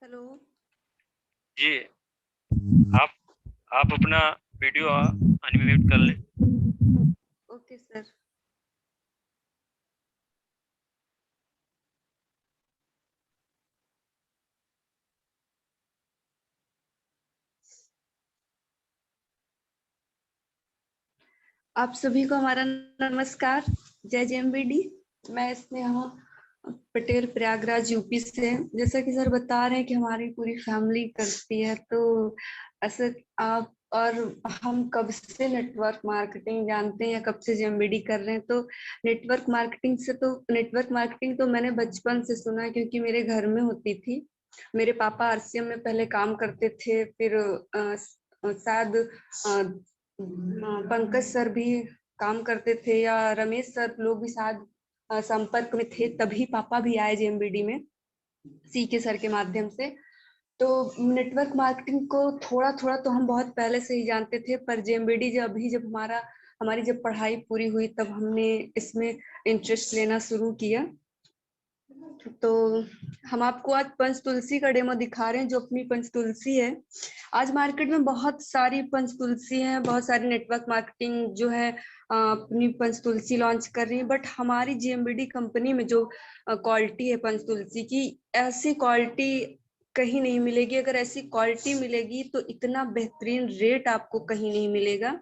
B: हेलो।
A: जी, आप आप अपना वीडियो अनम्यूट कर लें।
B: Okay sir. आप सभी को हमारा नमस्कार। जय जेएमबीडी। मैं स्नेहा पटेल प्रयागराज यूपी से। जैसा कि सर बता रहे हैं कि हमारी पूरी फैमिली करती है, तो ऐसे आप और हम कब से नेटवर्क मार्केटिंग जानते हैं या कब से जेएमबीडी कर रहे हैं, तो नेटवर्क मार्केटिंग तो मैंने बचपन से सुना है, क्योंकि मेरे घर में होती थी। मेरे पापा आरसीएम में पहले काम करते थे, फिर शायद पंकज सर भी काम करते थे या रमेश सर लोग भी शायद संपर्क में थे, तभी पापा भी आए जेएमबीडी में सीके सर के माध्यम से। तो नेटवर्क मार्केटिंग को थोड़ा थोड़ा तो हम बहुत पहले से ही जानते थे, पर जेएमबीडी जब हमारी जब पढ़ाई पूरी हुई तब हमने इसमें इंटरेस्ट लेना शुरू किया। तो हम आपको आज पंच तुलसी का डेमो दिखा रहे हैं, जो अपनी पंच तुलसी है। आज मार्केट में बहुत सारी पंच तुलसी है, बहुत सारी नेटवर्क मार्केटिंग जो है अपनी पंच तुलसी लॉन्च कर रही है, बट हमारी जेएमबीडी कंपनी में जो क्वालिटी है पंच तुलसी की, ऐसी क्वालिटी कहीं नहीं मिलेगी। अगर ऐसी क्वालिटी मिलेगी तो इतना बेहतरीन रेट आपको कहीं नहीं मिलेगा।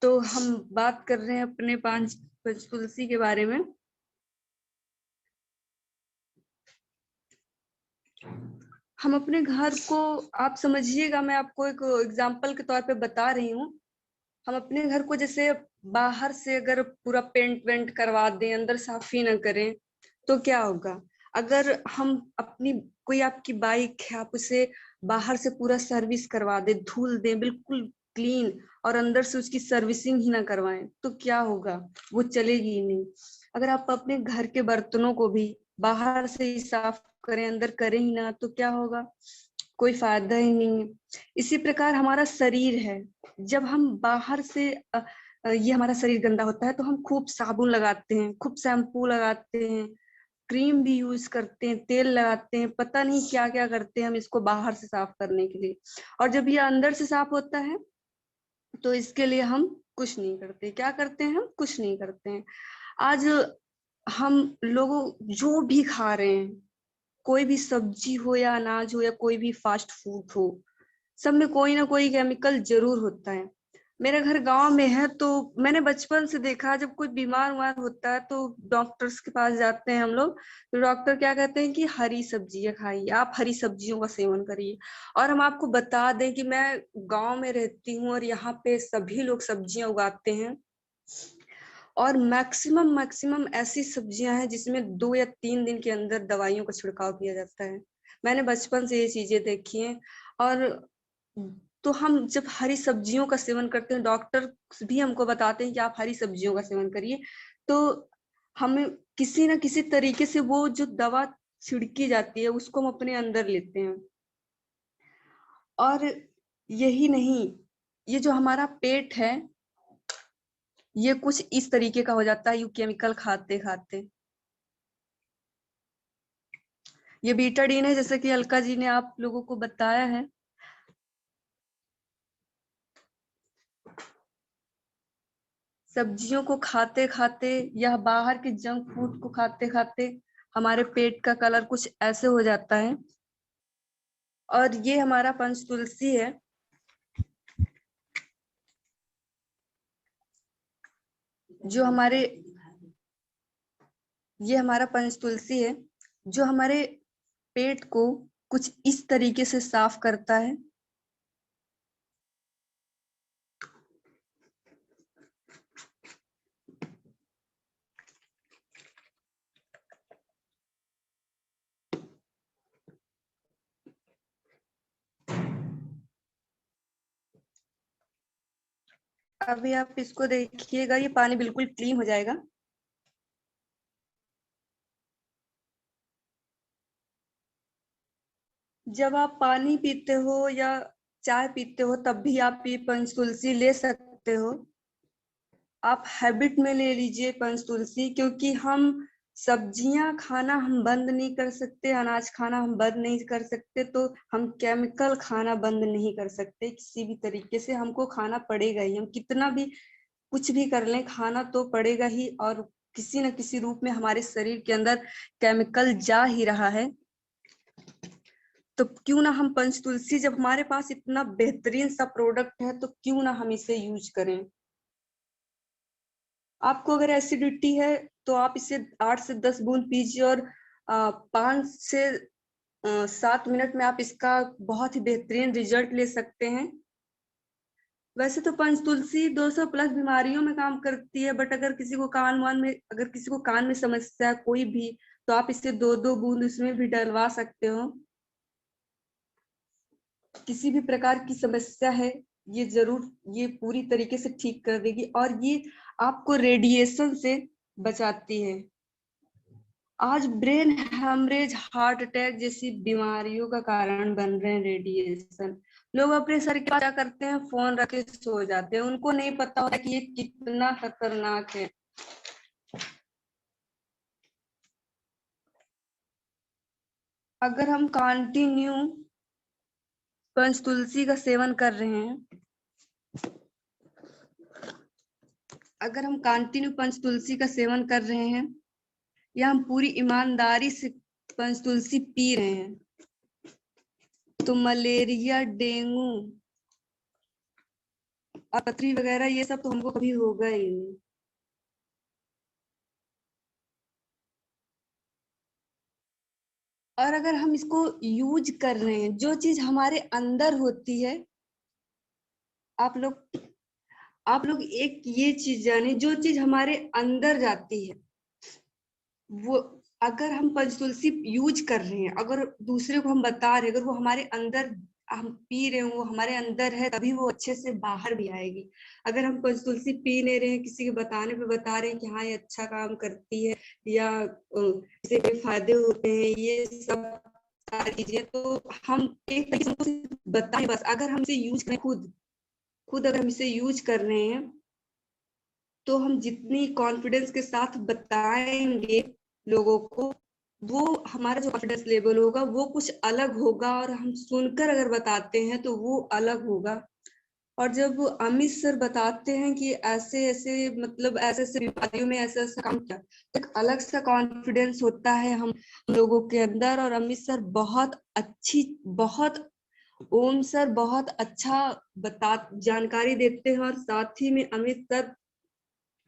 B: तो हम बात कर रहे हैं अपने पंच तुलसी के बारे में। हम अपने घर को, आप समझिएगा, मैं आपको एक एग्जांपल के तौर पे बता रही हूँ। हम अपने घर को जैसे बाहर से अगर पूरा पेंट वेंट करवा दें, अंदर साफी ना करें, तो क्या होगा? अगर हम अपनी कोई आपकी बाइक है, आप उसे बाहर से पूरा सर्विस करवा दें, धुल दें बिल्कुल क्लीन, और अंदर से उसकी सर्विसिंग ही ना करवाएं, तो क्या होगा? वो चलेगी ही नहीं। अगर आप अपने घर के बर्तनों को भी बाहर से ही साफ करें, अंदर करें ही ना, तो क्या होगा? कोई फायदा ही नहीं है। इसी प्रकार हमारा शरीर है। जब हम बाहर से ये हमारा शरीर गंदा होता है तो हम खूब साबुन लगाते हैं, खूब शैम्पू लगाते हैं, क्रीम भी यूज करते हैं, तेल लगाते हैं, पता नहीं क्या क्या करते हैं हम इसको बाहर से साफ करने के लिए। और जब ये अंदर से साफ होता है तो इसके लिए हम कुछ नहीं करते। क्या करते हैं? हम कुछ नहीं करते हैं। आज हम लोगों जो भी खा रहे हैं, कोई भी सब्जी हो या अनाज हो या कोई भी फास्ट फूड हो, सब में कोई ना कोई केमिकल जरूर होता है। मेरा घर गांव में है, तो मैंने बचपन से देखा, जब कोई बीमार उमार होता है तो डॉक्टर्स के पास जाते हैं हम लोग। तो डॉक्टर क्या कहते हैं कि हरी सब्जियां खाइए, आप हरी सब्जियों का सेवन करिए। और हम आपको बता दें कि मैं गांव में रहती हूँ और यहाँ पे सभी लोग सब्जियां उगाते हैं, और मैक्सिमम मैक्सिमम ऐसी सब्जियां हैं जिसमें 2 या 3 दिन के अंदर दवाइयों का छिड़काव किया जाता है। मैंने बचपन से ये चीजें देखी हैं। और तो हम जब हरी सब्जियों का सेवन करते हैं, डॉक्टर भी हमको बताते हैं कि आप हरी सब्जियों का सेवन करिए, तो हमें किसी ना किसी तरीके से वो जो दवा छिड़की जाती है उसको हम अपने अंदर लेते हैं। और यही नहीं, ये जो हमारा पेट है, ये कुछ इस तरीके का हो जाता है यू केमिकल खाते खाते। ये बीटाडीन है, जैसे कि अलका जी ने आप लोगों को बताया है। सब्जियों को खाते खाते या बाहर के जंक फूड को खाते खाते हमारे पेट का कलर कुछ ऐसे हो जाता है। और ये हमारा पंच तुलसी है, जो हमारे ये हमारा पंच तुलसी है जो हमारे पेट को कुछ इस तरीके से साफ करता है। अभी आप इसको देखिएगा, ये पानी बिल्कुल क्लीन हो जाएगा। जब आप पानी पीते हो या चाय पीते हो तब भी आप ये पंच तुलसी ले सकते हो। आप हैबिट में ले लीजिए पंच तुलसी, क्योंकि हम
C: सब्जियां खाना हम बंद नहीं कर सकते, अनाज खाना हम बंद नहीं कर सकते, तो हम केमिकल खाना बंद नहीं कर सकते। किसी भी तरीके से हमको खाना पड़ेगा ही, हम कितना भी कुछ भी कर लें खाना तो पड़ेगा ही, और किसी न किसी रूप में हमारे शरीर के अंदर केमिकल जा ही रहा है। तो क्यों ना हम पंचतुलसी, जब हमारे पास इतना बेहतरीन सा प्रोडक्ट है तो क्यों ना हम इसे यूज करें। आपको अगर एसिडिटी है तो आप इसे 8 से 10 बूंद पीजिए, और 5 से 7 मिनट में आप इसका बहुत ही बेहतरीन रिजल्ट ले सकते हैं। वैसे तो पंचतुलसी 200 प्लस बीमारियों में काम करती है, बट अगर किसी को कान में समस्या है कोई भी, तो आप इससे 2-2 बूंद उसमें भी डलवा सकते हो। किसी भी प्रकार की समस्या है ये जरूर, ये पूरी तरीके से ठीक कर देगी, और ये आपको रेडिएशन से बचाती है। आज ब्रेन हेमरेज, हार्ट अटैक जैसी बीमारियों का कारण बन रहे हैं रेडिएशन। लोग अपने सर के पास क्या करते हैं, फोन रख के सो जाते हैं, उनको नहीं पता होता कि ये कितना खतरनाक है। अगर हम कंटिन्यू पंचतुलसी का सेवन कर रहे हैं, अगर हम कंटिन्यू पंचतुलसी का सेवन कर रहे हैं, या हम पूरी ईमानदारी से पंचतुलसी पी रहे हैं, तो मलेरिया, डेंगू और पथरी वगैरह ये सब तो हमको कभी होगा ही नहीं। और अगर हम इसको यूज कर रहे हैं, जो चीज हमारे अंदर होती है, आप लोग एक ये चीज जाने, जो चीज हमारे अंदर जाती है, वो अगर हम पंचतुलसी यूज कर रहे हैं, अगर दूसरे को हम बता रहे हैं, अगर वो हमारे अंदर, हम पी रहे हैं, वो हमारे अंदर है, तभी वो अच्छे से बाहर भी आएगी। अगर हम पंचतुलसी पी नहीं रहे हैं, किसी के बताने पे बता रहे हैं कि हाँ ये अच्छा काम करती है, या इससे फायदे होते हैं, ये सब सारी चीजें, तो हम एक तरीके से बताएं बस। अगर हम इसे यूज करें, खुद अगर हम इसे यूज कर रहे हैं, तो हम जितनी कॉन्फिडेंस के साथ बताएंगे लोगों को, वो हमारा जो कॉन्फिडेंस लेवल होगा वो कुछ अलग होगा, और हम सुनकर अगर बताते हैं तो वो अलग होगा। और जब अमित सर बताते हैं कि ऐसे ऐसे, मतलब ऐसे ऐसे बीमारियों में ऐसा ऐसा काम किया, तो एक अलग सा कॉन्फिडेंस होता है हम लोगों के अंदर। और अमित सर बहुत ओम सर बहुत अच्छा जानकारी देते हैं, और साथ ही में अमित सर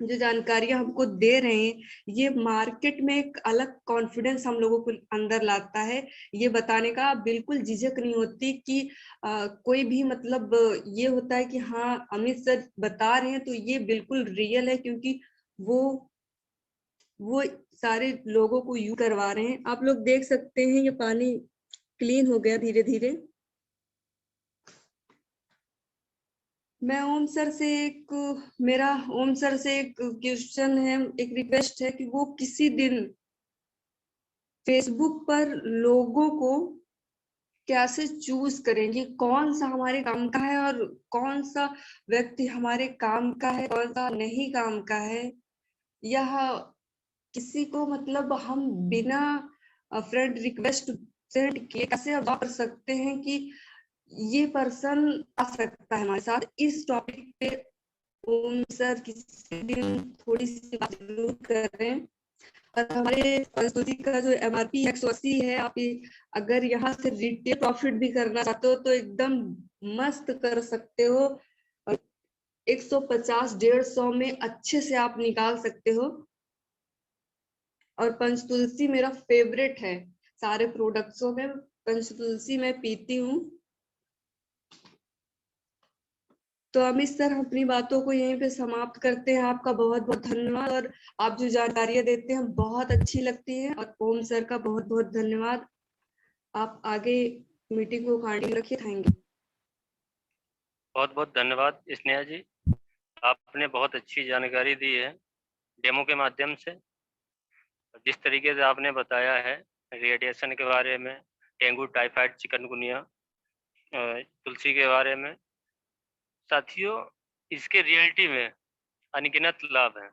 C: जो जानकारियां हमको दे रहे हैं, ये मार्केट में एक अलग कॉन्फिडेंस हम लोगों को अंदर लाता है। ये बताने का बिल्कुल झिझक नहीं होती कि कोई भी, मतलब ये होता है कि हाँ अमित सर बता रहे हैं तो ये बिल्कुल रियल है, क्योंकि वो सारे लोगों को यूज करवा रहे हैं। आप लोग देख सकते हैं ये पानी क्लीन हो गया धीरे धीरे। मैं मेरा ओम सर से एक क्वेश्चन है, एक रिक्वेस्ट है कि वो किसी दिन फेसबुक पर लोगों को कैसे चूज करेंगे, कौन सा हमारे काम का है और कौन सा व्यक्ति हमारे काम का है, कौन सा नहीं काम का है। यह किसी को, मतलब हम बिना फ्रेंड रिक्वेस्ट सेंड किए कैसे बात कर सकते हैं कि ये पर्सन आ सकता है हमारे साथ इस टॉपिक पे। ओम सर किसी दिन थोड़ी सी बात जरूर कर रहे हैं। और हमारे संस्कृति का जो MRP 180 है, आप अगर यहाँ से रिटेल प्रॉफिट भी करना चाहते हो तो एकदम मस्त कर सकते हो, और 150-150 में अच्छे से आप निकाल सकते हो। और पंचतुलसी मेरा फेवरेट है, सारे प्रोडक्ट्सों में पंचतुलसी मैं पीती हूँ। तो अमित सर हम अपनी बातों को यहीं पे समाप्त करते हैं। आपका बहुत बहुत धन्यवाद, और आप जो जानकारियां देते हैं बहुत अच्छी लगती है। और ओम सर का बहुत बहुत धन्यवाद। आप आगे मीटिंग को कंटिन्यू रखिए। Thank you.
A: बहुत बहुत धन्यवाद स्नेहा जी, आपने बहुत अच्छी जानकारी दी है डेमो के माध्यम से। जिस तरीके से आपने बताया है रेडिएशन के बारे में, डेंगू, टाइफाइड, चिकनगुनिया, तुलसी के बारे में, साथियों इसके रियलिटी में अनगिनत लाभ हैं।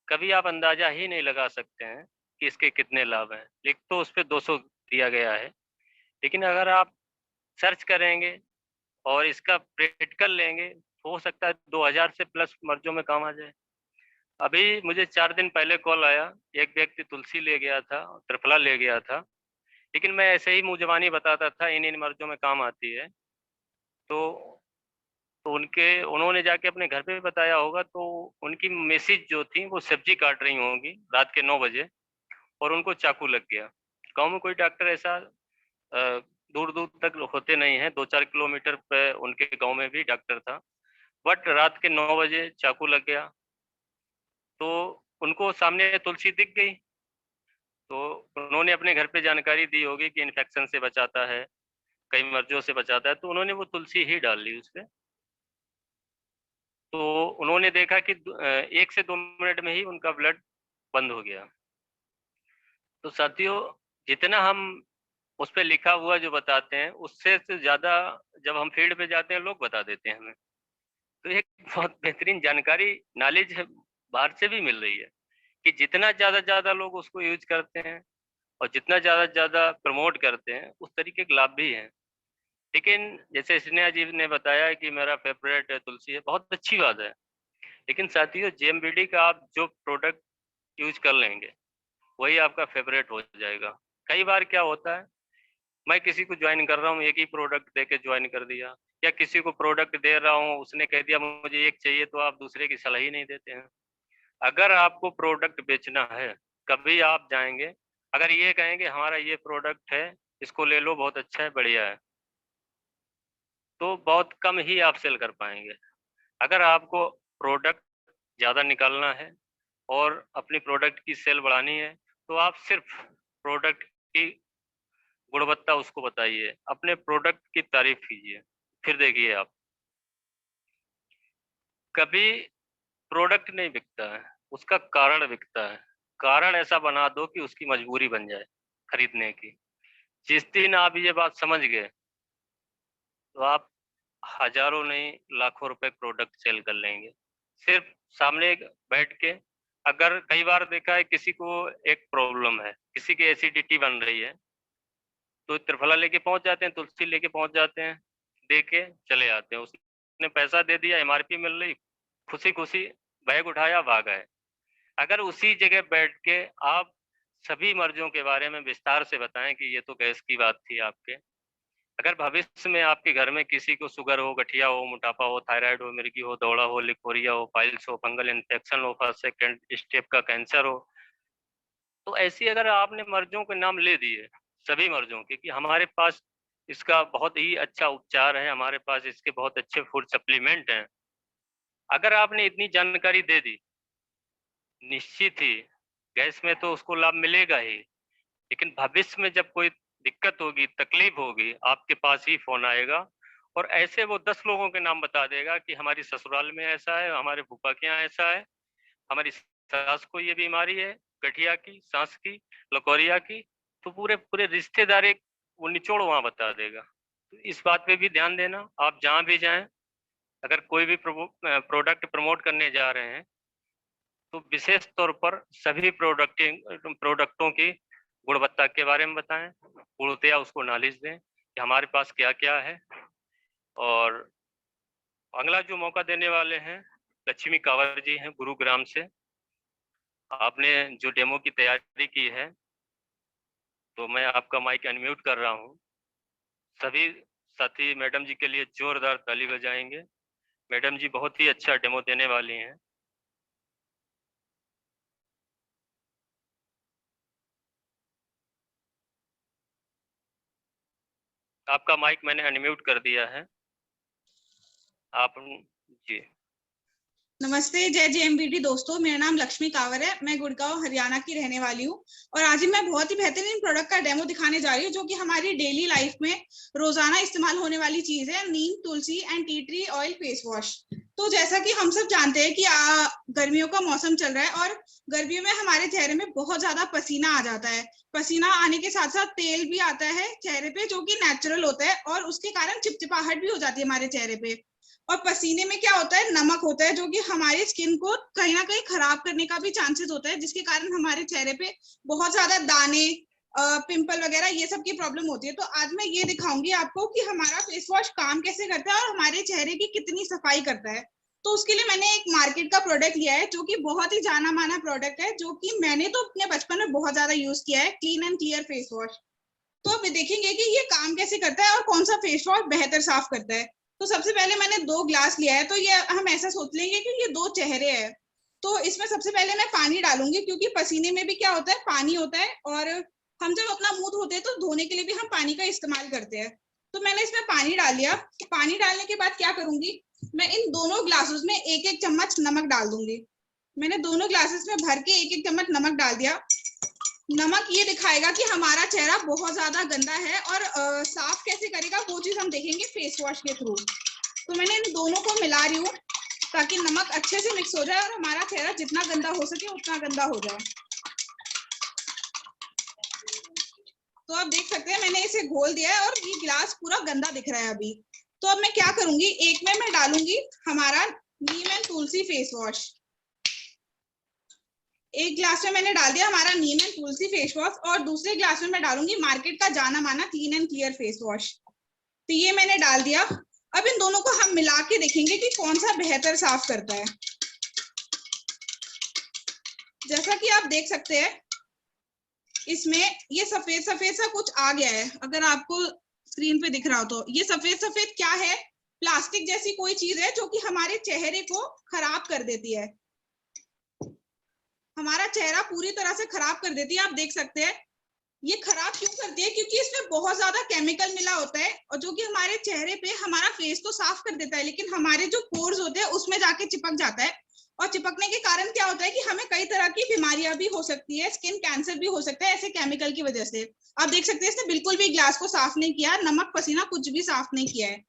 A: कभी आप अंदाजा ही नहीं लगा सकते हैं कि इसके कितने लाभ हैं। लिख तो उस पे 200 दिया गया है, लेकिन अगर आप सर्च करेंगे और इसका प्रैक्टिकल लेंगे तो हो सकता है 2000 से प्लस मर्जों में काम आ जाए। अभी मुझे 4 दिन पहले कॉल आया, एक व्यक्ति तुलसी ले गया था, त्रिफला ले गया था, लेकिन मैं ऐसे ही मुँह ज़बानी बताता था इन मर्जों में काम आती है। तो उन्होंने जाके अपने घर पे भी बताया होगा, तो उनकी मिसेज जो थी वो सब्जी काट रही होंगी रात के 9 बजे और उनको चाकू लग गया। गाँव में कोई डॉक्टर ऐसा दूर दूर तक होते नहीं हैं, 2-4 किलोमीटर पे उनके गाँव में भी डॉक्टर था, बट रात के 9 बजे चाकू लग गया। तो उनको सामने तुलसी दिख गई, तो उन्होंने अपने घर पे जानकारी दी होगी कि इन्फेक्शन से बचाता है, कई मर्जों से बचाता है, तो उन्होंने वो तुलसी ही डाल ली उसपे। तो उन्होंने देखा कि 1 से 2 मिनट में ही उनका ब्लड बंद हो गया। तो साथियों, जितना हम उस पे लिखा हुआ जो बताते हैं, उससे ज़्यादा जब हम फील्ड पे जाते हैं लोग बता देते हैं हमें। तो एक बहुत बेहतरीन जानकारी, नॉलेज है, बाहर से भी मिल रही है कि जितना ज़्यादा लोग उसको यूज करते हैं और जितना ज़्यादा प्रमोट करते हैं, उस तरीके के लाभ भी हैं। लेकिन जैसे स्नेहा जी ने बताया कि मेरा फेवरेट तुलसी है, बहुत अच्छी बात है। लेकिन साथियों, जेएमबीडी का आप जो प्रोडक्ट यूज कर लेंगे वही आपका फेवरेट हो जाएगा। कई बार क्या होता है, मैं किसी को ज्वाइन कर रहा हूँ, एक ही प्रोडक्ट दे के ज्वाइन कर दिया, या किसी को प्रोडक्ट दे रहा हूँ, उसने कह दिया मुझे एक चाहिए, तो आप दूसरे की सलाह ही नहीं देते हैं। अगर आपको प्रोडक्ट बेचना है, कभी आप जाएंगे, अगर ये कहेंगे हमारा ये प्रोडक्ट है, इसको ले लो, बहुत अच्छा है, बढ़िया है, तो बहुत कम ही आप सेल कर पाएंगे। अगर आपको प्रोडक्ट ज़्यादा निकालना है और अपनी प्रोडक्ट की सेल बढ़ानी है, तो आप सिर्फ प्रोडक्ट की गुणवत्ता उसको बताइए, अपने प्रोडक्ट की तारीफ कीजिए, फिर देखिए आप। कभी प्रोडक्ट नहीं बिकता है, उसका कारण बिकता है। कारण ऐसा बना दो कि उसकी मजबूरी बन जाए खरीदने की। जिस दिन आप ये बात समझ गए, तो आप हजारों नहीं लाखों रुपए प्रोडक्ट सेल कर लेंगे, सिर्फ सामने बैठ के। अगर कई बार देखा है, किसी को एक प्रॉब्लम है, किसी की एसिडिटी बन रही है, तो त्रिफला लेके पहुंच जाते हैं, तुलसी लेके पहुंच जाते हैं, दे के चले आते हैं। उसने पैसा दे दिया, एमआरपी मिल रही, खुशी खुशी बैग उठाया, भाग आए। अगर उसी जगह बैठ के आप सभी मर्जों के बारे में विस्तार से बताएं कि ये तो गैस की बात थी आपके, अगर भविष्य में आपके घर में किसी को शुगर हो, गठिया हो, मोटापा हो, थायराइड हो, मिर्गी हो, दौड़ा हो, लिकोरिया हो, पाइल्स हो, फंगल इन्फेक्शन हो, फर्स्ट सेकंड स्टेप का कैंसर हो, तो ऐसी अगर आपने मर्जों के नाम ले दिए, सभी मर्जों के, कि हमारे पास इसका बहुत ही अच्छा उपचार है, हमारे पास इसके बहुत अच्छे फूड सप्लीमेंट हैं, अगर आपने इतनी जानकारी दे दी, निश्चित ही गैस में तो उसको लाभ मिलेगा ही, लेकिन भविष्य में जब कोई दिक्कत होगी, तकलीफ होगी, आपके पास ही फोन आएगा, और ऐसे वो 10 लोगों के नाम बता देगा कि हमारी ससुराल में ऐसा है, हमारे फूफा के यहाँ ऐसा है, हमारी सास को ये बीमारी है, गठिया की, सांस की, लकोरिया की, तो पूरे पूरे रिश्तेदार एक वो निचोड़ वहां बता देगा। तो इस बात पे भी ध्यान देना, आप जहाँ भी जाएं, अगर कोई भी प्रोडक्ट प्रमोट करने जा रहे हैं, तो विशेष तौर पर सभी प्रोडक्टों की गुणवत्ता के बारे में बताएं, पूर्णतया उसको नॉलेज दें कि हमारे पास क्या क्या है। और अगला जो मौका देने वाले हैं, लक्ष्मी कांवर जी हैं गुरुग्राम से। आपने जो डेमो की तैयारी की है, तो मैं आपका माइक अनम्यूट कर रहा हूँ। सभी साथी मैडम जी के लिए जोरदार ताली बजाएंगे। मैडम जी बहुत ही अच्छा डेमो देने वाली हैं। आपका माइक मैंने अनम्यूट कर दिया है, आप जी।
D: नमस्ते, जय जेएमबीडी दोस्तों, मेरा नाम लक्ष्मी कांवर है, मैं गुड़गांव हरियाणा की रहने वाली हूँ और आज ही मैं बहुत ही बेहतरीन प्रोडक्ट का डेमो दिखाने जा रही हूँ, जो कि हमारी डेली लाइफ में रोजाना इस्तेमाल होने वाली चीज है, neem tulsi and tea tree oil face wash. तो जैसा कि हम सब जानते हैं कि गर्मियों का मौसम चल रहा है और गर्मियों में हमारे चेहरे में बहुत ज्यादा पसीना आ जाता है। पसीना आने के साथ साथ तेल भी आता है चेहरे पे, जो कि नेचुरल होता है और उसके कारण चिपचिपाहट भी हो जाती है हमारे चेहरे पे। और पसीने में क्या होता है, नमक होता है, जो कि हमारी स्किन को कहीं ना कहीं खराब करने का भी चांसेस होता है, जिसके कारण हमारे चेहरे पे बहुत ज्यादा दाने, पिंपल वगैरह ये सब की प्रॉब्लम होती है। तो आज मैं ये दिखाऊंगी आपको कि हमारा फेस वॉश काम कैसे करता है और हमारे चेहरे की कितनी सफाई करता है। तो उसके लिए मैंने एक मार्केट का प्रोडक्ट लिया है, जो कि बहुत ही जाना माना प्रोडक्ट है, जो कि मैंने तो अपने बचपन में बहुत ज्यादा यूज किया है, clean and clear face wash. तो अब देखेंगे कि ये काम कैसे करता है और कौन सा फेस वॉश बेहतर साफ करता है। तो सबसे पहले मैंने 2 ग्लास लिया है, तो ये हम ऐसा सोच लेंगे कि ये 2 चेहरे हैं। तो इसमें सबसे पहले मैं पानी डालूंगी, क्योंकि पसीने में भी क्या होता है, पानी होता है, और हम जब अपना मुंह धोते हैं तो धोने के लिए भी हम पानी का इस्तेमाल करते हैं। तो मैंने इसमें पानी डाल लिया। पानी डालने के बाद क्या करूंगी, मैं इन दोनों ग्लासेस में एक एक चम्मच नमक डाल दूंगी। मैंने दोनों ग्लासेस में भर के एक एक चम्मच नमक डाल दिया। नमक ये दिखाएगा कि हमारा चेहरा बहुत ज्यादा गंदा है, और साफ कैसे करेगा वो चीज हम देखेंगे फेस वॉश के थ्रू। तो मैंने इन दोनों को मिला रही हूँ ताकि नमक अच्छे से मिक्स हो जाए और हमारा चेहरा जितना गंदा हो सके उतना गंदा हो जाए। तो आप देख सकते हैं मैंने इसे घोल दिया है और ये गिलास पूरा गंदा दिख रहा है अभी। तो अब मैं क्या करूंगी, एक में मैं डालूंगी हमारा नीम एंड तुलसी फेस वॉश। एक ग्लास में मैंने डाल दिया हमारा नीम एंड तुलसी फेस वॉश, और दूसरे ग्लास में मैं डालूंगी मार्केट का जाना माना clean and clear face wash. तो ये मैंने डाल दिया। अब इन दोनों को हम मिला के देखेंगे कि कौन सा बेहतर साफ करता है। जैसा कि आप देख सकते हैं इसमें ये सफेद सफेद सा कुछ आ गया है, अगर आपको स्क्रीन पे दिख रहा हो तो। ये सफेद सफेद क्या है, प्लास्टिक जैसी कोई चीज है जो कि हमारे चेहरे को खराब कर देती है, हमारा चेहरा पूरी तरह से खराब कर देती है। आप देख सकते हैं ये खराब क्यों करती है, क्योंकि इसमें बहुत ज्यादा केमिकल मिला होता है, और जो कि हमारे चेहरे पे हमारा फेस तो साफ कर देता है, लेकिन हमारे जो पोर्स होते हैं उसमें जाके चिपक जाता है, और चिपकने के कारण क्या होता है कि हमें कई तरह की बीमारियां भी हो सकती है, स्किन कैंसर भी हो सकता है ऐसे केमिकल की वजह से। आप देख सकते हैं इसने बिल्कुल भी ग्लास को साफ नहीं किया, नमक पसीना कुछ भी साफ नहीं किया है।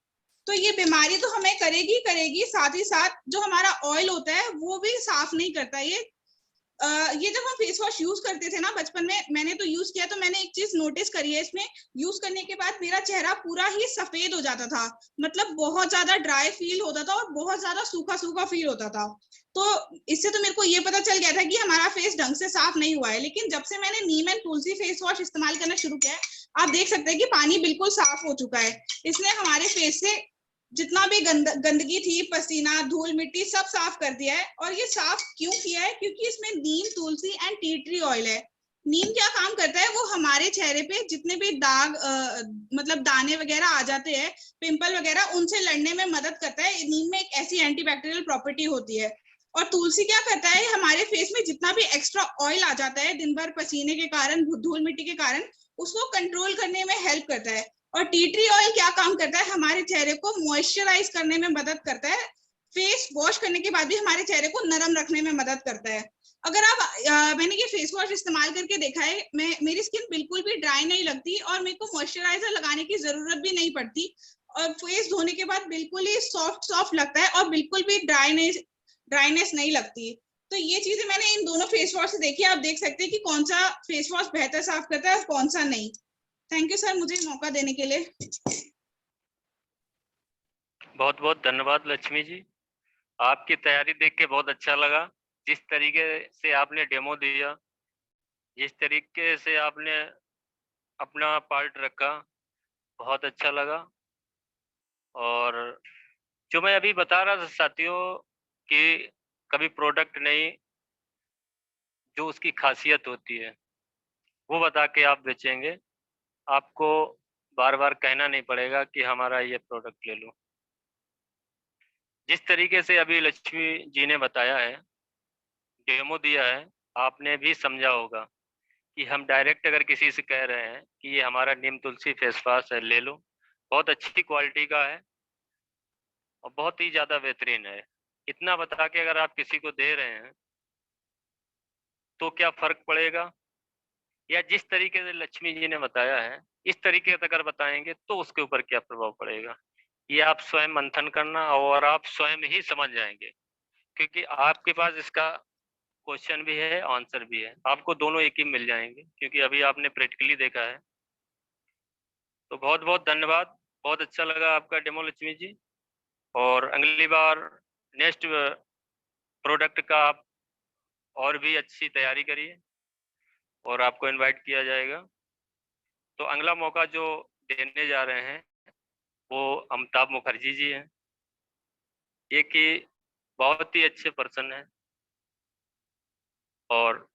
D: तो ये बीमारी तो हमें करेगी करेगी, साथ ही साथ जो हमारा ऑयल होता है वो भी साफ नहीं करता ये जब हम फेस वॉश यूज करते थे ना बचपन में, मैंने तो यूज किया, तो मैंने एक चीज नोटिस करी है इसमें, यूज करने के बाद मेरा चेहरा पूरा ही सफेद हो जाता था, मतलब बहुत ज्यादा ड्राई फील होता था और बहुत ज्यादा सूखा सूखा फील होता था। तो इससे तो मेरे को ये पता चल गया था कि हमारा फेस ढंग से साफ नहीं हुआ है। लेकिन जब से मैंने नीम एंड तुलसी फेस वॉश इस्तेमाल करना शुरू किया है, आप देख सकते हैं कि पानी बिल्कुल साफ हो चुका है। इसने हमारे फेस से जितना भी गंदगी थी, पसीना, धूल मिट्टी सब साफ कर दिया है। और ये साफ क्यों किया है, क्योंकि इसमें नीम, tulsi and tea tree oil है। नीम क्या काम करता है, वो हमारे चेहरे पे जितने भी दाग मतलब दाने वगैरह आ जाते हैं, पिंपल वगैरह, उनसे लड़ने में मदद करता है। नीम में एक ऐसी एंटीबैक्टीरियल प्रॉपर्टी होती है। और तुलसी क्या करता है, हमारे फेस में जितना भी एक्स्ट्रा ऑयल आ जाता है दिन भर पसीने के कारण, धूल मिट्टी के कारण, उसको कंट्रोल करने में हेल्प करता है। और टी ट्री ऑयल क्या काम करता है, हमारे चेहरे को मॉइस्चराइज करने में मदद करता है। फेस वॉश करने के बाद भी हमारे चेहरे को नरम रखने में मदद करता है। अगर आप मैंने ये फेस वॉश इस्तेमाल करके देखा है, मेरी स्किन बिल्कुल भी ड्राई नहीं लगती और मेरे को मॉइस्चराइजर लगाने की जरूरत भी नहीं पड़ती, और फेस धोने के बाद बिल्कुल ही सॉफ्ट सॉफ्ट लगता है और बिल्कुल भी ड्राइनेस नहीं लगती। तो ये चीजें मैंने इन दोनों फेस वॉश से देखी है। आप देख सकते हैं कि कौन सा फेस वॉश बेहतर साफ करता है और कौन सा नहीं। थैंक यू सर मुझे मौका देने के लिए।
A: बहुत बहुत धन्यवाद लक्ष्मी जी, आपकी तैयारी देख के बहुत अच्छा लगा। जिस तरीके से आपने डेमो दिया, जिस तरीके से आपने अपना पार्ट रखा, बहुत अच्छा लगा। और जो मैं अभी बता रहा था साथियों कि कभी प्रोडक्ट नहीं, जो उसकी खासियत होती है वो बता के आप बेचेंगे, आपको बार बार कहना नहीं पड़ेगा कि हमारा ये प्रोडक्ट ले लो। जिस तरीके से अभी लक्ष्मी जी ने बताया है, डेमो दिया है, आपने भी समझा होगा कि हम डायरेक्ट अगर किसी से कह रहे हैं कि ये हमारा नीम तुलसी फेस वॉश है, ले लो, बहुत अच्छी क्वालिटी का है और बहुत ही ज्यादा बेहतरीन है, इतना बता के अगर आप किसी को दे रहे हैं तो क्या फर्क पड़ेगा, या जिस तरीके से लक्ष्मी जी ने बताया है इस तरीके से अगर बताएंगे तो उसके ऊपर क्या प्रभाव पड़ेगा, ये आप स्वयं मंथन करना और आप स्वयं ही समझ जाएंगे। क्योंकि आपके पास इसका क्वेश्चन भी है, आंसर भी है, आपको दोनों एक ही मिल जाएंगे, क्योंकि अभी आपने प्रैक्टिकली देखा है। तो बहुत बहुत धन्यवाद, बहुत अच्छा लगा आपका डेमो लक्ष्मी जी। और अगली बार नेक्स्ट प्रोडक्ट का आप और भी अच्छी तैयारी करिए और आपको इनवाइट किया जाएगा। तो अगला मौका जो देने जा रहे हैं वो अमिताभ मुखर्जी जी हैं। ये कि बहुत ही अच्छे पर्सन हैं और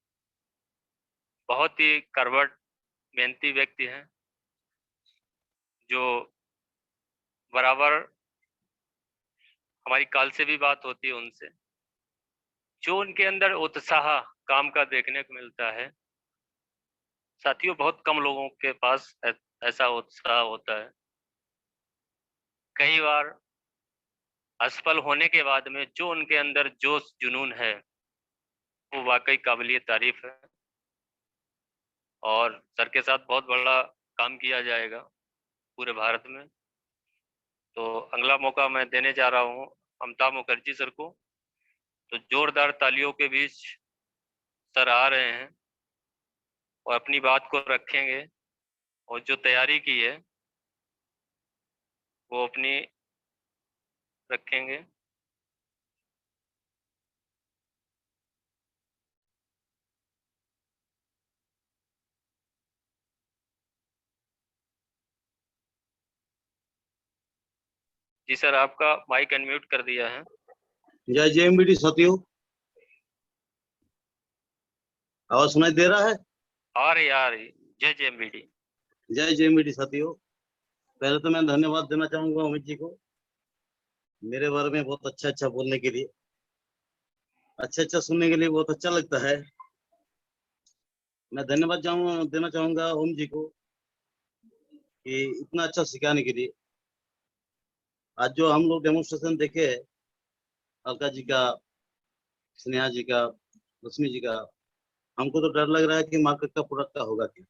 A: बहुत ही करवट मेहनती व्यक्ति हैं, जो बराबर हमारी कल से भी बात होती है उनसे, जो उनके अंदर उत्साह काम का देखने को मिलता है। साथियों, बहुत कम लोगों के पास ऐसा उत्साह होता है। कई बार असफल होने के बाद में जो उनके अंदर जोश जुनून है वो वाकई काबिलिय तारीफ है और सर के साथ बहुत बड़ा काम किया जाएगा पूरे भारत में। तो अगला मौका मैं देने जा रहा हूँ अमिताभ मुखर्जी सर को। तो जोरदार तालियों के बीच सर आ रहे हैं और अपनी बात को रखेंगे और जो तैयारी की है वो अपनी रखेंगे। जी सर, आपका माइक अनम्यूट कर दिया है।
E: जय जेएमबीटी साथियों, आवाज सुनाई दे रहा है?
A: आ रही जय जेएमबीटी।
E: जय जेएमबीटी साथियों, पहले तो मैं धन्यवाद देना चाहूंगा अमित जी को मेरे बारे में बहुत अच्छा बोलने के लिए, अच्छा सुनने के लिए बहुत अच्छा लगता है। मैं धन्यवाद देना चाहूंगा ओम जी को कि इतना अच्छा सिखाने के लिए। आज जो हम लोग डेमोन्स्ट्रेशन देखे अलका जी का, स्नेहा जी का, लक्ष्मी जी का, हमको तो डर लग रहा है कि मार्केट का प्रोडक्ट का होगा क्या।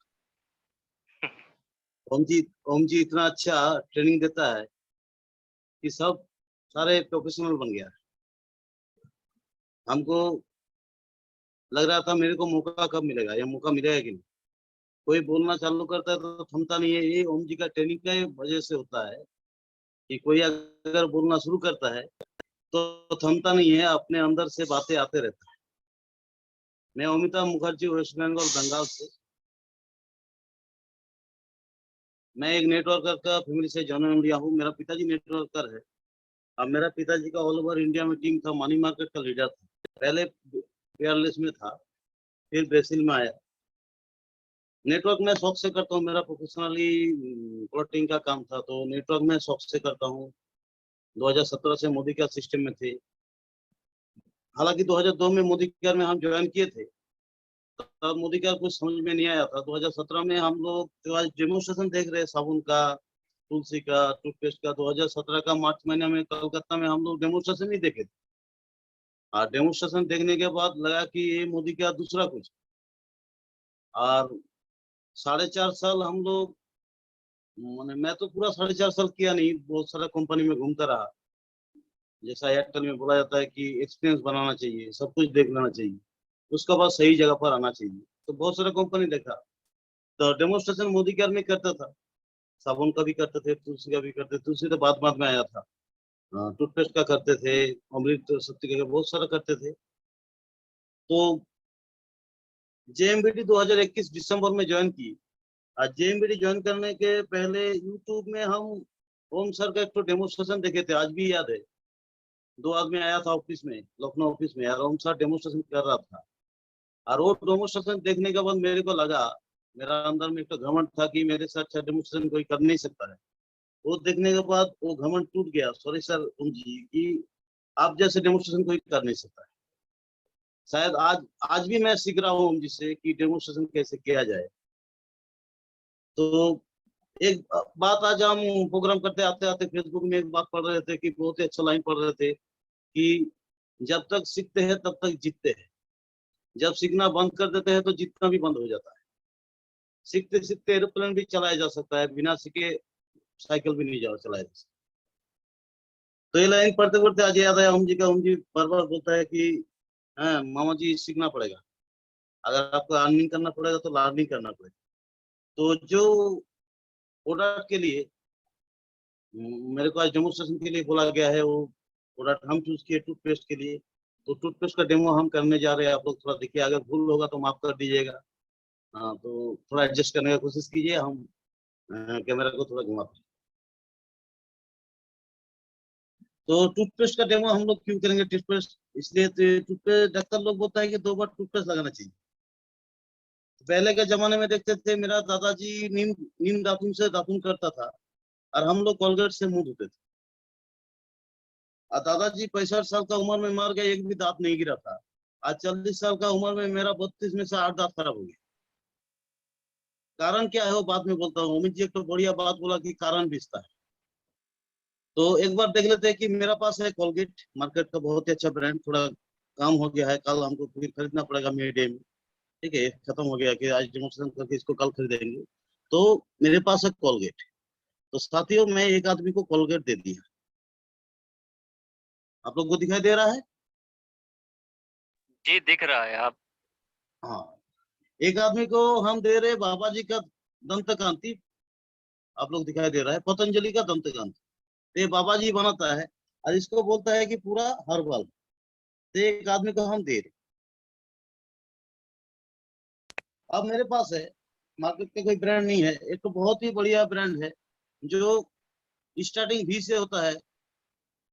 E: ओम जी इतना अच्छा ट्रेनिंग देता है कि सब सारे प्रोफेशनल बन गया है। हमको लग रहा था मेरे को मौका कब मिलेगा, या मौका मिलेगा कि नहीं। कोई बोलना चालू करता है तो थमता नहीं है। ये ओम जी का ट्रेनिंग का वजह से होता है कि कोई अगर बोलना शुरू करता है तो थमता नहीं है, अपने अंदर से बातें आते रहता है। मैं अमिताभ मुखर्जी, वेस्ट बंगाल बंगाल से। मैं एक नेटवर्कर का फैमिली से जन्म लिया हूँ। मेरा पिताजी नेटवर्कर है। अब मेरा पिताजी का ऑल ओवर इंडिया में टीम था, मनी मार्केट का लीडर था। पहले पेयरलेस में था, फिर ब्राजील में आया। नेटवर्क में शौक से करता हूँ, मेरा प्रोफेशनली प्लॉटिंग का काम था, तो नेटवर्क में शौक से करता हूँ। 2017 से मोदी का सिस्टम में थे। हालांकि 2002 में मोदी केयर में हम ज्वाइन किए थे, तब मोदी केयर कुछ समझ में नहीं आया था। 2017 में हम लोग जो आज डेमोन्स्ट्रेशन देख रहे हैं साबुन का, तुलसी का, टूथपेस्ट का, 2017 का मार्च महीने में कलकत्ता में हम लोग डेमोन्स्ट्रेशन नहीं देखे थे। और डेमोन्स्ट्रेशन देखने के बाद लगा कि ये मोदी केयर दूसरा कुछ। और 4.5 साल हम लोग, मैं तो पूरा 4.5 साल किया नहीं, बहुत सारा कंपनी में घूमता रहा। जैसा एयरटेल में बोला जाता है कि एक्सपीरियंस बनाना चाहिए, सब कुछ देख लेना चाहिए, उसके बाद सही जगह पर आना चाहिए। तो बहुत सारा कंपनी देखा, तो डेमोन्स्ट्रेशन मोदी केयर में करता था। साबुन का भी करते थे, तुलसी का भी करते थे। तुलसी तो बाद में आया था। टूथपेस्ट का करते थे, अमृत शक्ति का बहुत सारा करते थे। तो जेएमबीटी 2021 दिसंबर में ज्वाइन की। आज जेएमबीटी ज्वाइन करने के पहले यूट्यूब में हम ओम सर का एक तो डेमोन्स्ट्रेशन देखे थे, आज भी याद है। 2 आदमी आया था ऑफिस में, लखनऊ ऑफिस में, और ओम सर डेमोन्स्ट्रेशन कर रहा था। और वो डेमोन्स्ट्रेशन देखने के बाद मेरे को लगा, मेरा अंदर में एक तो घमंड था कि मेरे साथ अच्छा डेमोन्स्ट्रेशन कोई कर नहीं सकता है। वो देखने के बाद वो घमंड टूट गया। सॉरी सर ओम जी, कि आप जैसे डेमोन्स्ट्रेशन कोई कर नहीं सकता है। शायद आज भी मैं सीख रहा हूँ ओम जी से कि डेमोन्स्ट्रेशन कैसे किया जाए। तो एक बात, आज हम प्रोग्राम करते आते आते फेसबुक में एक बात पढ़ रहे थे कि बहुत ही अच्छा लाइन पढ़ रहे थे कि जब तक सीखते हैं तब तक जीतते हैं, जब सीखना बंद कर देते हैं तो जीतना भी बंद हो जाता है। सीखते सीखते एरोप्लेन भी चलाया जा सकता है, बिना सीखे साइकिल भी नहीं चलाया जा सकता। तो ये लाइन पढ़ते पढ़ते आज याद आया ओम जी का। ओम जी बार बार बोलता है कि हाँ मामा जी, सीखना पड़ेगा, अगर आपको अर्निंग करना पड़ेगा तो लर्निंग करना पड़ेगा। तो जो प्रोडक्ट के लिए मेरे को आज डेमोस्ट्रेशन के लिए बोला गया है, वो प्रोडक्ट हम चूज किए टूथपेस्ट के लिए, तो टूथपेस्ट का डेमो हम करने जा रहे हैं। आप लोग थोड़ा देखिए, अगर भूल होगा तो माफ कर दीजिएगा। हाँ, तो थोड़ा एडजस्ट करने का कोशिश कीजिए। हम कैमरा को थोड़ा घुमाते हैं। तो टूथपेस्ट का डेमो हम लोग क्यों करेंगे? टूथपेस्ट इसलिए, टूथपेस्ट डॉक्टर लोग बोलता है कि 2 बार टूथपेस्ट लगाना चाहिए। पहले के जमाने में देखते थे, मेरा दादाजी नीम नीम दातुन से दातुन करता था और हम लोग कोलगेट से मुंह धोते थे। और दादाजी 65 साल का उम्र में मर गए, एक भी दांत नहीं गिरा था। आज 40 साल का उम्र में मेरा 32 में से 8 दांत खराब हो गए। कारण क्या है वो बाद में बोलता हूँ। अमित जी एक तो बढ़िया बात बोला कि कारण बीसता है। तो एक बार देख लेते हैं कि मेरा पास है कोलगेट, मार्केट का बहुत ही अच्छा ब्रांड। थोड़ा काम हो गया है, कल हमको फिर खरीदना पड़ेगा मीडिया में। ठीक है, खत्म हो गया कि आज डेमोस्ट्रेशन करके इसको कल खरीदेंगे। तो मेरे पास है कोलगेट। तो साथियों, मैं एक आदमी को कोलगेट दे दिया। आप लोग को दिखाई दे रहा है?
A: जी दिख रहा है। आप
E: हाँ, एक आदमी को हम दे रहे बाबा जी का दंत कांति। आप लोग दिखाई दे रहा है, पतंजलि का दंत कांति। ये बाबा जी बनाता है और इसको बोलता है कि पूरा हर्बल। तो एक आदमी को हम दे रहे। अब मेरे पास है, मार्केट का कोई ब्रांड नहीं है, एक तो बहुत ही बढ़िया ब्रांड है जो स्टार्टिंग भी से होता है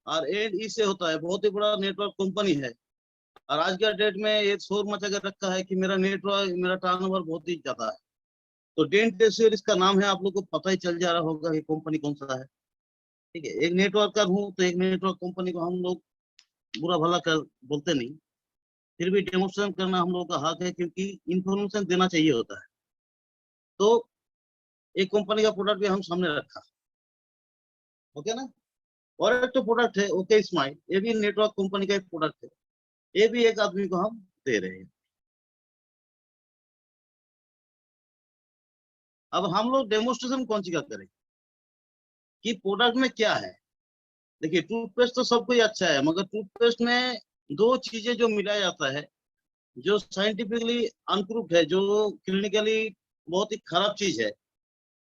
E: और एंड ई से होता है। बहुत ही बड़ा नेटवर्क कंपनी है और आज के डेट में ये शोर मचा कर रखा है कि मेरा नेटवर्क, मेरा टर्नओवर बहुत ही ज्यादा है। तो डेंट एश्योर इसका नाम है। आप लोग को पता ही चल जा रहा होगा कि कंपनी कौन सा है। ठीक है, एक नेटवर्कर हूँ तो एक नेटवर्क कंपनी को हम लोग बुरा भला कर बोलते नहीं, फिर भी डेमोस्ट्रेशन करना हम लोग का हक है, क्योंकि इंफॉर्मेशन देना चाहिए होता है। तो एक कंपनी का प्रोडक्ट भी हम सामने रखा, ओके ना। और एक तो प्रोडक्ट है ओके स्माइल, ये भी नेटवर्क कंपनी का एक प्रोडक्ट है। ये भी एक आदमी को हम दे रहे हैं। अब हम लोग डेमोस्ट्रेशन कौन सी का करें कि प्रोडक्ट में क्या है। देखिए, टूथपेस्ट तो सब कोई अच्छा है, मगर टूथपेस्ट में 2 चीजें जो मिलाया जाता है, जो साइंटिफिकली अनप्रूव्ड है, जो क्लिनिकली बहुत ही खराब चीज है।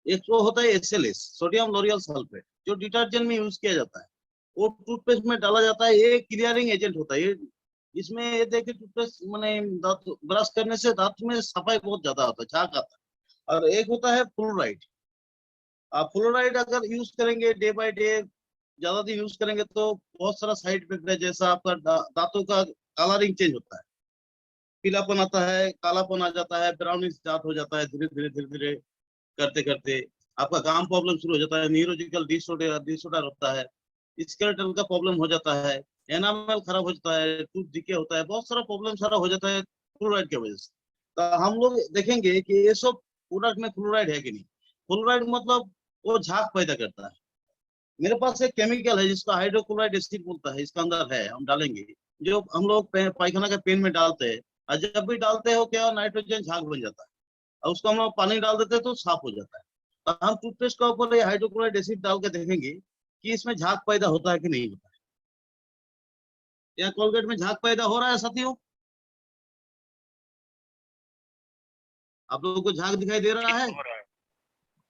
E: एक तो होता है SLS, सोडियम लोरियल सल्फेट, जो डिटर्जेंट में यूज किया जाता है। वो टूथपेस्ट में डाला जाता है। ये क्लियरिंग एजेंट होता है। ये इसमें ये देखिए, टूथपेस्ट मैंने दांत ब्रश करने से दांत में सफाई बहुत ज्यादा होता है, झाग आता है। और एक होता है फ्लोराइड। आप फ्लोराइड अगर यूज करेंगे डे बाय डे, ज्यादा दिन यूज करेंगे तो बहुत सारा साइड इफेक्ट है। जैसा आपका दांतों का कलरिंग चेंज होता है, पीलापन आता है, कालापन आ जाता है, ब्राउनिश दांत हो जाता है। धीरे धीरे धीरे धीरे करते करते आपका गाम प्रॉब्लम शुरू हो जाता है, न्यूरोलॉजिकल डिसऑर्डर होता है, स्केलेटल का प्रॉब्लम हो जाता है, एनामल खराब हो जाता है, टूथ डिके होता है, बहुत सारा प्रॉब्लम सारा हो जाता है फ्लोराइड की वजह से। तो हम लोग देखेंगे कि ये सब प्रोडक्ट में फ्लोराइड है कि नहीं। फ्लोराइड मतलब वो झाग पैदा करता है। मेरे पास एक केमिकल है जिसका हाइड्रोक्लोराइड एसिड बोलता है, इसका अंदर है, हम डालेंगे। जो हम लोग पायखाना के पेन में डालते हैं, और जब भी डालते हो क्या, नाइट्रोजन झाग बन जाता है और उसको हम लोग पानी डाल देते हैं तो साफ हो जाता है। तो हम टूथपेस्ट का ऊपर हाइड्रोक्लोराइड एसिड डाल के देखेंगे कि इसमें झाग पैदा होता है कि नहीं होता है। या कोलगेट में झाग पैदा हो रहा है साथियों? आप लोगों को झाग दिखाई दे रहा है?
A: हो रहा है।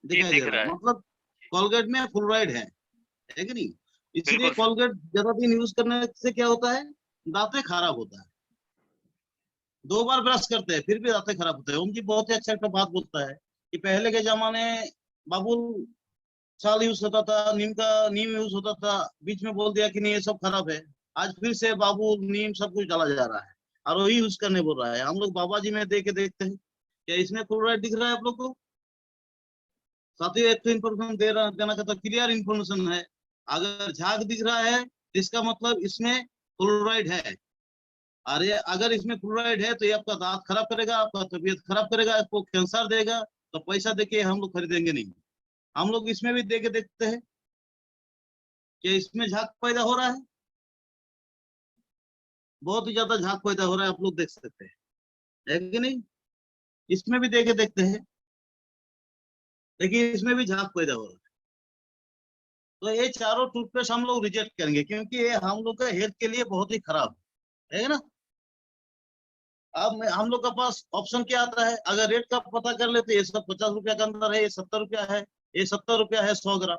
E: दिखाई दे रहा है, मतलब कोलगेट में फ्लोराइड है कि नहीं। इसलिए
A: बिल्कुल सर।
E: कोलगेट ज्यादा दिन यूज करने से क्या होता है, दांतें खराब होता है। 2 बार ब्रश करते हैं फिर भी दांतें खराब होते हैं। उनकी बहुत ही अच्छा एक बात बोलता है कि पहले के जमाने बाबुल साल यूज होता था, नीम यूज होता था, बीच में बोल दिया कि नहीं ये सब खराब है। आज फिर से बाबुल नीम सब कुछ डाला जा रहा है और वही यूज करने बोल रहा है। हम लोग बाबा जी में दे के देखते हैं, क्या इसमें क्लोराइड दिख रहा है आप लोग को? साथियों, एक तो इन्फॉर्मेशन देना चाहता, क्लियर इन्फॉर्मेशन है। अगर झाग दिख रहा है तो इसका मतलब इसमें क्लोराइड है। अरे अगर इसमें फ्लोराइड है तो ये आपका दांत खराब करेगा, आपका तबीयत खराब करेगा, आपको कैंसर देगा। तो पैसा देके हम लोग खरीदेंगे नहीं। हम लोग इसमें भी देके देखते हैं कि इसमें झाग पैदा हो रहा है। बहुत ही ज्यादा झाग पैदा हो रहा है, आप लोग देख सकते हैं, है कि नहीं। इसमें भी देके देखते हैं, देखिए इसमें भी झाग पैदा हो रहा है। तो ये चारों टूथपेस्ट हम लोग रिजेक्ट करेंगे, क्योंकि ये हम लोग का हेल्थ के लिए बहुत ही खराब है ना। अब हम लोग का पास ऑप्शन क्या आता है, अगर रेट का पता कर लेते, ये सब 50 रुपया के अंदर है, ये 70 रुपया है, ये 70 रुपया है 100 ग्राम।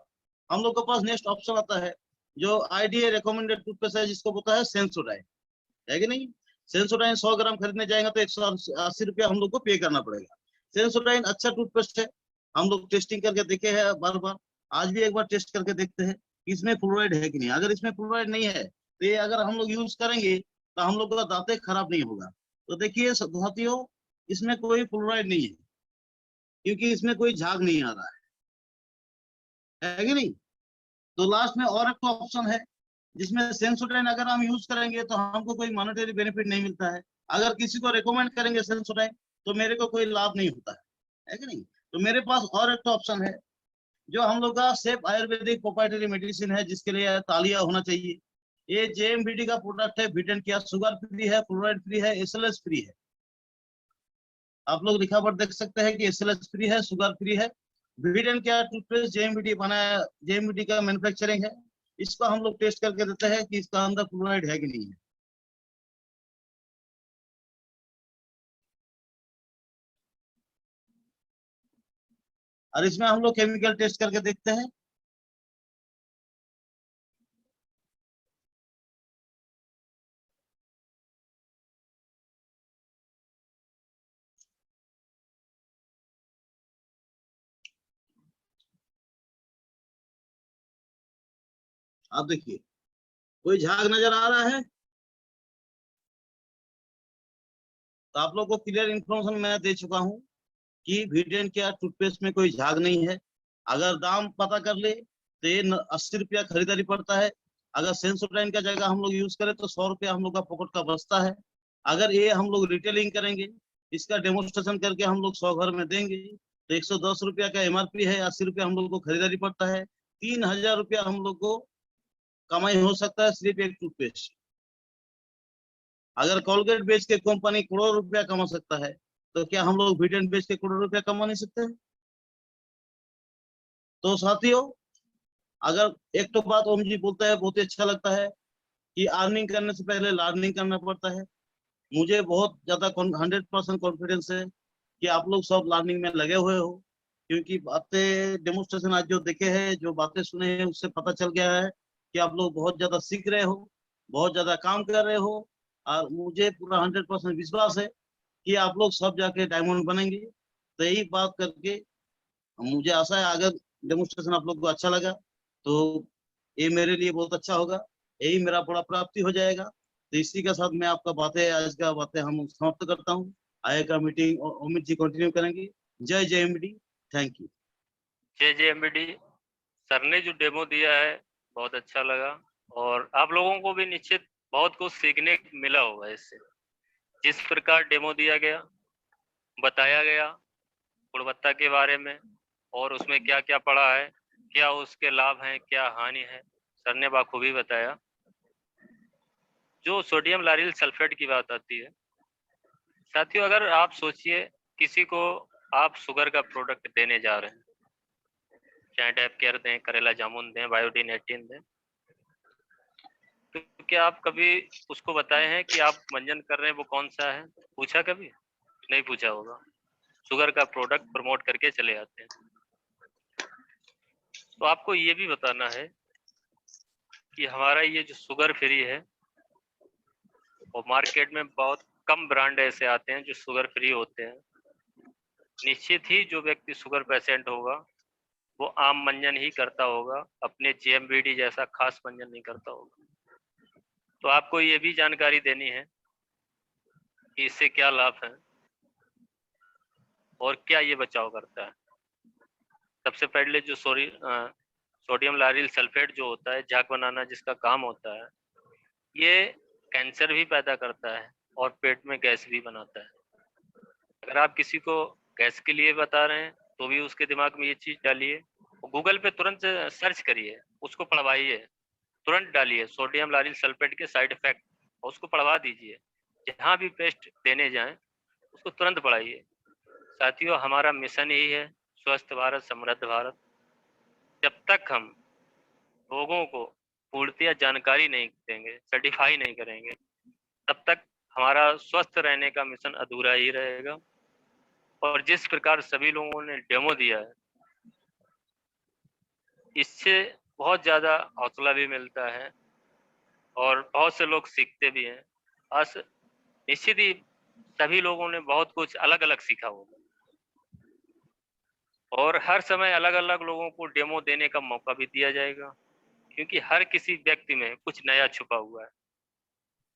E: हम लोग के पास नेक्स्ट ऑप्शन आता है जो आईडीए रिकमेंडेड टूथपेस्ट है, जिसको बोलता है सेंसोडाइन, है कि नहीं। सेंसोडाइन 100 ग्राम खरीदने जाएंगे तो 180 रुपया हम लोग को पे करना पड़ेगा। सेंसोडाइन अच्छा टूथपेस्ट है, हम लोग टेस्टिंग करके देखे हैं बार बार, आज भी एक बार टेस्ट करके देखते हैं कि इसमें फ्लोराइड है कि नहीं। अगर इसमें फ्लोराइड नहीं है तो ये अगर हम लोग यूज करेंगे तो हम लोग का दांत खराब नहीं होगा। तो देखिए साथियों, इसमें कोई फ्लोराइड नहीं है, क्योंकि इसमें कोई झाग नहीं आ रहा है कि नहीं। तो लास्ट में और एक ऑप्शन है जिसमें सेंसोडाइन अगर हम यूज करेंगे तो हमको कोई मॉनेटरी बेनिफिट नहीं मिलता है। अगर किसी को रिकमेंड करेंगे सेंसोडाइन तो मेरे को कोई लाभ नहीं होता है कि नहीं। तो मेरे पास और एक ऑप्शन है जो हम लोग का सेफ आयुर्वेदिक प्रोप्राइटरी मेडिसिन है, जिसके लिए तालियां होना चाहिए। ये जेएमबीडी का प्रोडक्ट है, विटेन किया, शुगर फ्री है, फ्लोराइड फ्री है, एसएलएस फ्री है। आप लोग लिखा पर देख सकते हैं कि एसएलएस फ्री है, शुगर फ्री है। विटेन किया टूथपेस्ट जेएमबीडी बनाया, जेएमबीडी का मैन्युफैक्चरिंग है। इसको हम लोग टेस्ट करके देते हैं कि इसका अंदर फ्लोराइड है कि नहीं है। और इसमें हम लोग केमिकल टेस्ट करके देखते हैं। आप देखिए कोई झाग नजर आ रहा है तो आप लोग को क्लियर इन्फॉर्मेशन मैं दे चुका हूं कि विटेन केयर टूथपेस्ट में कोई झाग नहीं है। अगर दाम पता कर ले तो ये 80 रुपया खरीदारी पड़ता है। अगर सेंसोडाइन का जगह हम लोग यूज करें तो 100 रुपया हम लोग का पॉकेट का बचता है। अगर ये हम लोग रिटेलिंग करेंगे, इसका डेमोन्स्ट्रेशन करके हम लोग 100 घर में देंगे तो 110 रुपया का एमआरपी है, 80 रुपया हम लोग को खरीदारी पड़ता है। 3000 रुपया हम लोग को कमाई हो सकता है सिर्फ एक टूथपेस्ट। अगर कोलगेट बेच के कंपनी करोड़ रुपया कमा सकता है तो क्या हम लोग विटेन बेच के करोड़ रुपया कमा नहीं सकते? तो साथियों, अगर एक तो बात ओम जी बोलता है बहुत ही अच्छा लगता है कि अर्निंग करने से पहले लर्निंग करना पड़ता है। मुझे बहुत ज्यादा 100% कॉन्फिडेंस है कि आप लोग सब लर्निंग में लगे हुए हो, क्योंकि बातें डेमोन्स्ट्रेशन आज जो देखे हैं, जो बातें सुने हैं, उससे पता चल गया है कि आप लोग बहुत ज्यादा सीख रहे हो, बहुत ज्यादा काम कर रहे हो। और मुझे पूरा 100% विश्वास है कि आप लोग सब जाके डायमंड बनेंगे। तो यही बात करके मुझे आशा है अगर डेमोन्स्ट्रेशन आप लोग को अच्छा लगा तो ये मेरे लिए बहुत अच्छा होगा, यही मेरा बड़ा प्राप्ति हो जाएगा। तो इसी के साथ मैं आपका बातें आज का बातें हम समाप्त करता हूँ। आगे का मीटिंग अमित जी कंटिन्यू करेंगे। जय जेएमबीडी, थैंक यू।
A: जय जेएमबीडी। सर ने जो डेमो दिया है बहुत अच्छा लगा, और आप लोगों को भी निश्चित बहुत कुछ सीखने मिला होगा इससे। जिस प्रकार डेमो दिया गया, बताया गया गुणवत्ता के बारे में, और उसमें क्या क्या पड़ा है, क्या उसके लाभ हैं, क्या हानि है, सर ने बाखूबी बताया। जो सोडियम लारिल सल्फेट की बात आती है साथियों, अगर आप सोचिए किसी को आप शुगर का प्रोडक्ट देने जा रहे हैं, चाहे डैप केयर दें, करेला जामुन दें, बायोडीन 18 दें, तो क्या आप कभी उसको बताए हैं कि आप मंजन कर रहे हैं वो कौन सा है? पूछा कभी? नहीं पूछा होगा। शुगर का प्रोडक्ट प्रमोट करके चले आते हैं। तो आपको ये भी बताना है कि हमारा ये जो शुगर फ्री है, और मार्केट में बहुत कम ब्रांड ऐसे आते हैं जो शुगर फ्री होते हैं। निश्चित ही जो व्यक्ति शुगर पेशेंट होगा वो आम मंजन ही करता होगा, अपने जेएमबीडी जैसा खास मंजन नहीं करता होगा। तो आपको ये भी जानकारी देनी है कि इससे क्या लाभ है और क्या ये बचाव करता है। सबसे पहले जो सोडियम लारिल सल्फेट जो होता है, झाग बनाना जिसका काम होता है, ये कैंसर भी पैदा करता है और पेट में गैस भी बनाता है। अगर आप किसी को गैस के लिए बता रहे हैं तो भी उसके दिमाग में ये चीज डालिए, गूगल पे तुरंत सर्च करिए, उसको पढ़वाइए, तुरंत डालिए सोडियम लारिल सल्फेट के साइड इफेक्ट, और उसको पढ़वा दीजिए। जहाँ भी पेस्ट देने जाएं उसको तुरंत पढ़ाइए। साथियों, हमारा मिशन यही है, स्वस्थ भारत समृद्ध भारत। जब तक हम लोगों को पूर्णतः जानकारी नहीं देंगे, सर्टिफाई नहीं करेंगे, तब तक हमारा स्वस्थ रहने का मिशन अधूरा ही रहेगा। और जिस प्रकार सभी लोगों ने डेमो दिया है, इससे बहुत ज़्यादा हौसला भी मिलता है और बहुत से लोग सीखते भी हैं। बस निश्चित ही सभी लोगों ने बहुत कुछ अलग-अलग सीखा होगा और हर समय अलग-अलग लोगों को डेमो देने का मौका भी दिया जाएगा, क्योंकि हर किसी व्यक्ति में कुछ नया छुपा हुआ है।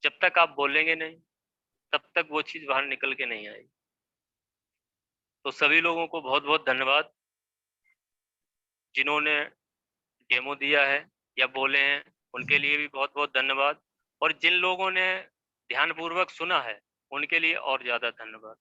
A: जब तक आप बोलेंगे नहीं, तब तक वो चीज़ बाहर निकल के नहीं आएगी। तो सभी लोगों को बहुत-बहुत धन्यवाद, जिन्होंने डेमो दिया है या बोले हैं, उनके लिए भी बहुत-बहुत धन्यवाद और जिन लोगों ने ध्यानपूर्वक सुना है, उनके लिए और ज़्यादा धन्यवाद।